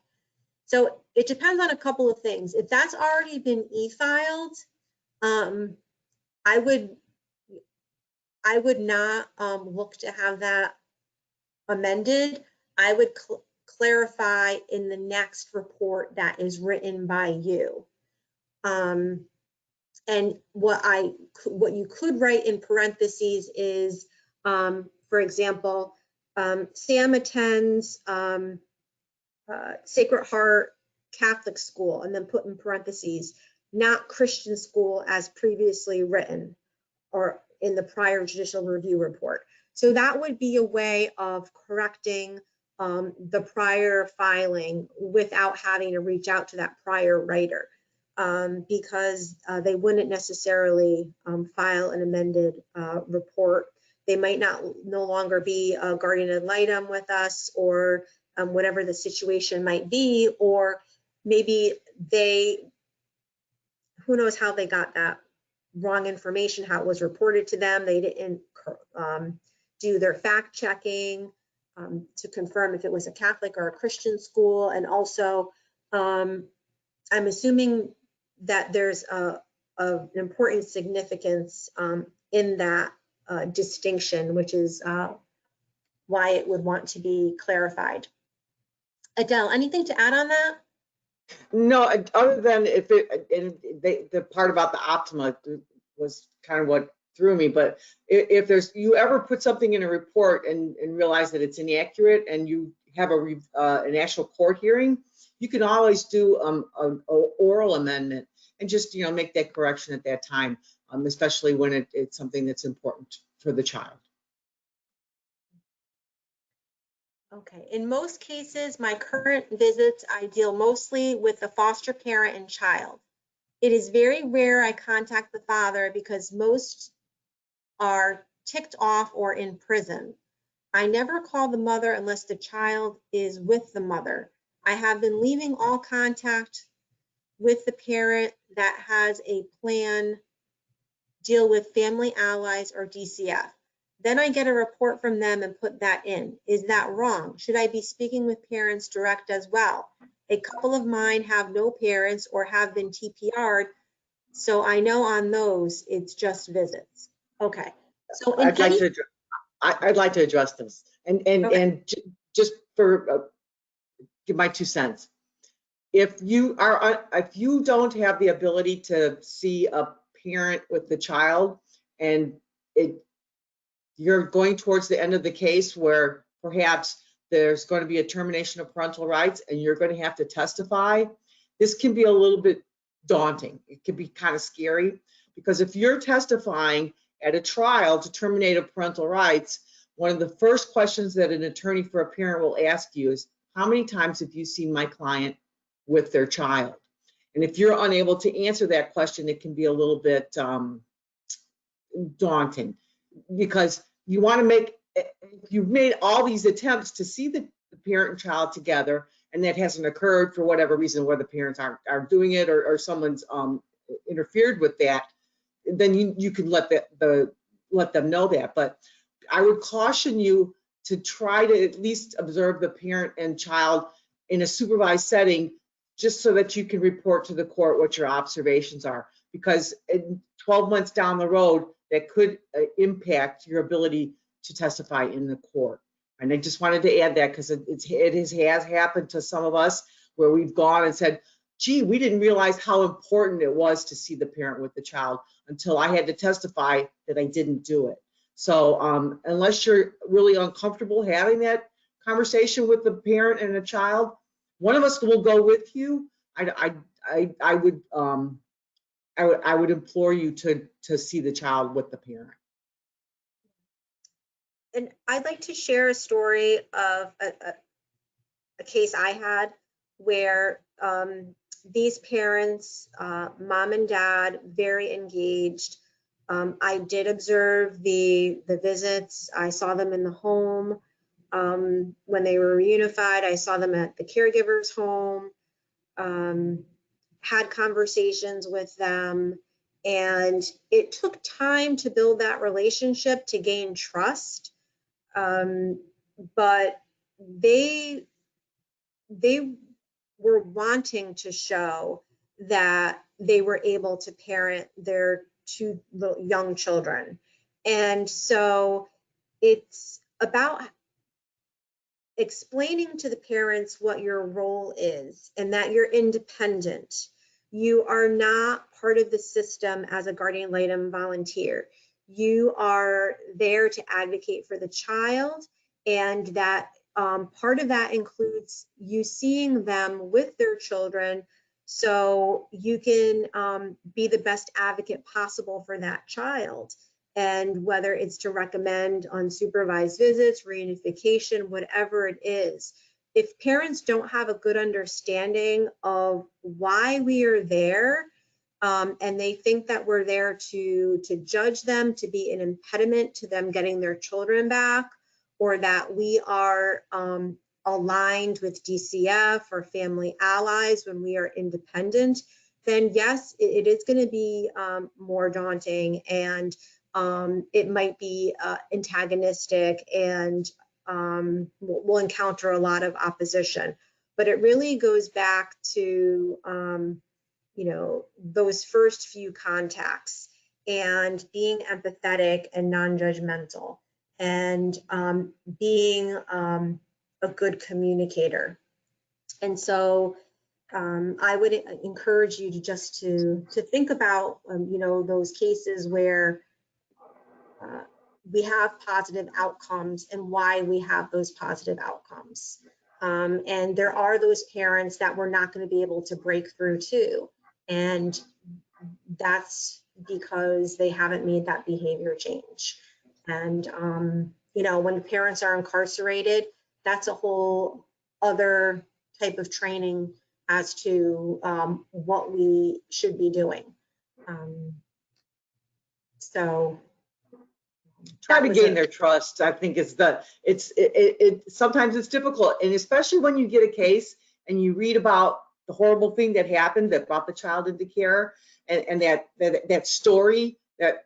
So it depends on a couple of things. If that's already been e-filed, I would not look to have that amended. I would clarify in the next report that is written by you. And what you could write in parentheses is, for example, Sam attends Sacred Heart Catholic School, and then put in parentheses, not Christian school as previously written or in the prior judicial review report. So that would be a way of correcting the prior filing without having to reach out to that prior writer, because they wouldn't necessarily file an amended report. They might no longer be a guardian ad litem with us, or whatever the situation might be, or maybe who knows how they got that wrong information, how it was reported to them. They didn't do their fact checking to confirm if it was a Catholic or a Christian school. And also, I'm assuming that there's an important significance in that distinction, which is why it would want to be clarified. Adele, anything to add on that? No, other than the part about the Optima was kind of what threw me. But if you ever put something in a report and realize that it's inaccurate and you have an actual court hearing, you can always do an oral amendment and just make that correction at that time, especially when it's something that's important for the child. Okay, in most cases, my current visits, I deal mostly with the foster parent and child. It is very rare I contact the father because most are ticked off or in prison. I never call the mother unless the child is with the mother. I have been leaving all contact with the parent that has a plan, deal with family allies or DCF. Then I get a report from them and put that in. Is that wrong? Should I be speaking with parents direct as well? A couple of mine have no parents or have been TPR'd, so I know on those it's just visits. Okay. So I'd like to address this and just for give my 2 cents. If you don't have the ability to see a parent with the child, and you're going towards the end of the case where perhaps there's going to be a termination of parental rights and you're going to have to testify, this can be a little bit daunting. It can be kind of scary, because if you're testifying at a trial to terminate a parental rights, one of the first questions that an attorney for a parent will ask you is, how many times have you seen my client with their child? And if you're unable to answer that question, it can be a little bit daunting, because you want to you've made all these attempts to see the parent and child together, and that hasn't occurred for whatever reason, whether parents aren't doing it or someone's interfered with that, then you can let them know that. But I would caution you to try to at least observe the parent and child in a supervised setting, just so that you can report to the court what your observations are, because 12 months down the road, that could impact your ability to testify in the court. And I just wanted to add that, because it has happened to some of us where we've gone and said, gee, we didn't realize how important it was to see the parent with the child until I had to testify that I didn't do it. So unless you're really uncomfortable having that conversation with the parent and the child, one of us will go with you. I would implore you to see the child with the parent. And I'd like to share a story of a case I had where these parents, mom and dad, very engaged, I did observe the visits. I saw them in the home. When they were reunified, I saw them at the caregiver's home, had conversations with them, and it took time to build that relationship, to gain trust. But they were wanting to show that they were able to parent their two young children. And so it's about explaining to the parents what your role is and that you're independent. You are not part of the system as a guardian litem volunteer. You are there to advocate for the child, and that part of that includes you seeing them with their children so you can be the best advocate possible for that child. And whether it's to recommend unsupervised visits, reunification, whatever it is, if parents don't have a good understanding of why we are there, and they think that we're there to judge them, to be an impediment to them getting their children back, or that we are aligned with DCF or family allies when we are independent, then yes, it is going to be more daunting, and it might be antagonistic, and we'll encounter a lot of opposition. But it really goes back to, those first few contacts and being empathetic and non-judgmental, and being a good communicator. And so I would encourage you to just to think about, those cases where we have positive outcomes and why we have those positive outcomes. And there are those parents that we're not going to be able to break through to. And that's because they haven't made that behavior change. And, when parents are incarcerated, that's a whole other type of training as to what we should be doing. So try to gain their trust. I think sometimes it's difficult, and especially when you get a case and you read about the horrible thing that happened that brought the child into care, and that story that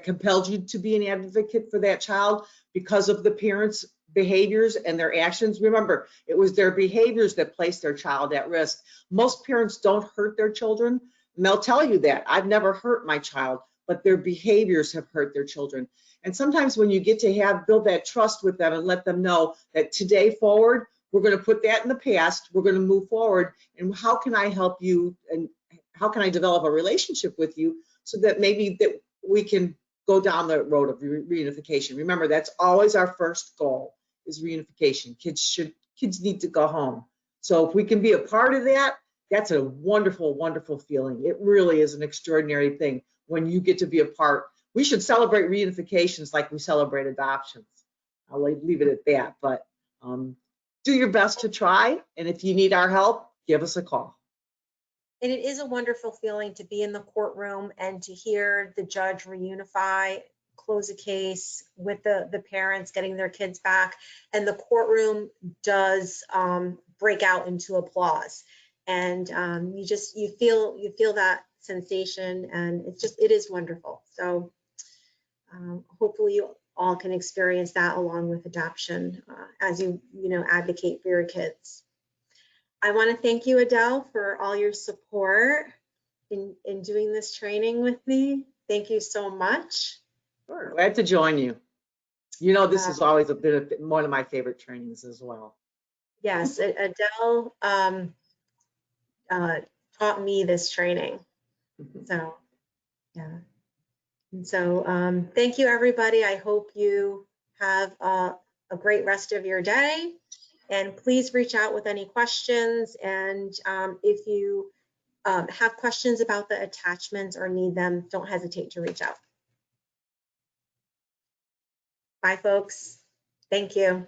compelled you to be an advocate for that child because of the parents' behaviors and their actions. Remember, it was their behaviors that placed their child at risk. Most parents don't hurt their children, and they'll tell you that. I've never hurt my child, but their behaviors have hurt their children. And sometimes when you get to build that trust with them and let them know that today forward, we're going to put that in the past, we're going to move forward, and how can I help you, and how can I develop a relationship with you so that maybe that we can go down the road of reunification. Remember, that's always our first goal, is reunification. Kids need to go home. So if we can be a part of that, that's a wonderful, wonderful feeling. It really is an extraordinary thing when you get to be a part. We should celebrate reunifications like we celebrate adoptions. I'll leave it at that, but do your best to try. And if you need our help, give us a call. And it is a wonderful feeling to be in the courtroom and to hear the judge reunify, close a case with the parents getting their kids back. And the courtroom does break out into applause. And you feel that sensation, and it is wonderful. So hopefully you all can experience that along with adoption as you advocate for your kids. I want to thank you, Adele, for all your support in doing this training with me. Thank you so much. Sure. Glad to join you. This has always been one of my favorite trainings as well. Yes, Adele taught me this training. So, yeah. And so thank you, everybody. I hope you have a great rest of your day. And please reach out with any questions. And if you have questions about the attachments or need them, don't hesitate to reach out. Bye, folks. Thank you.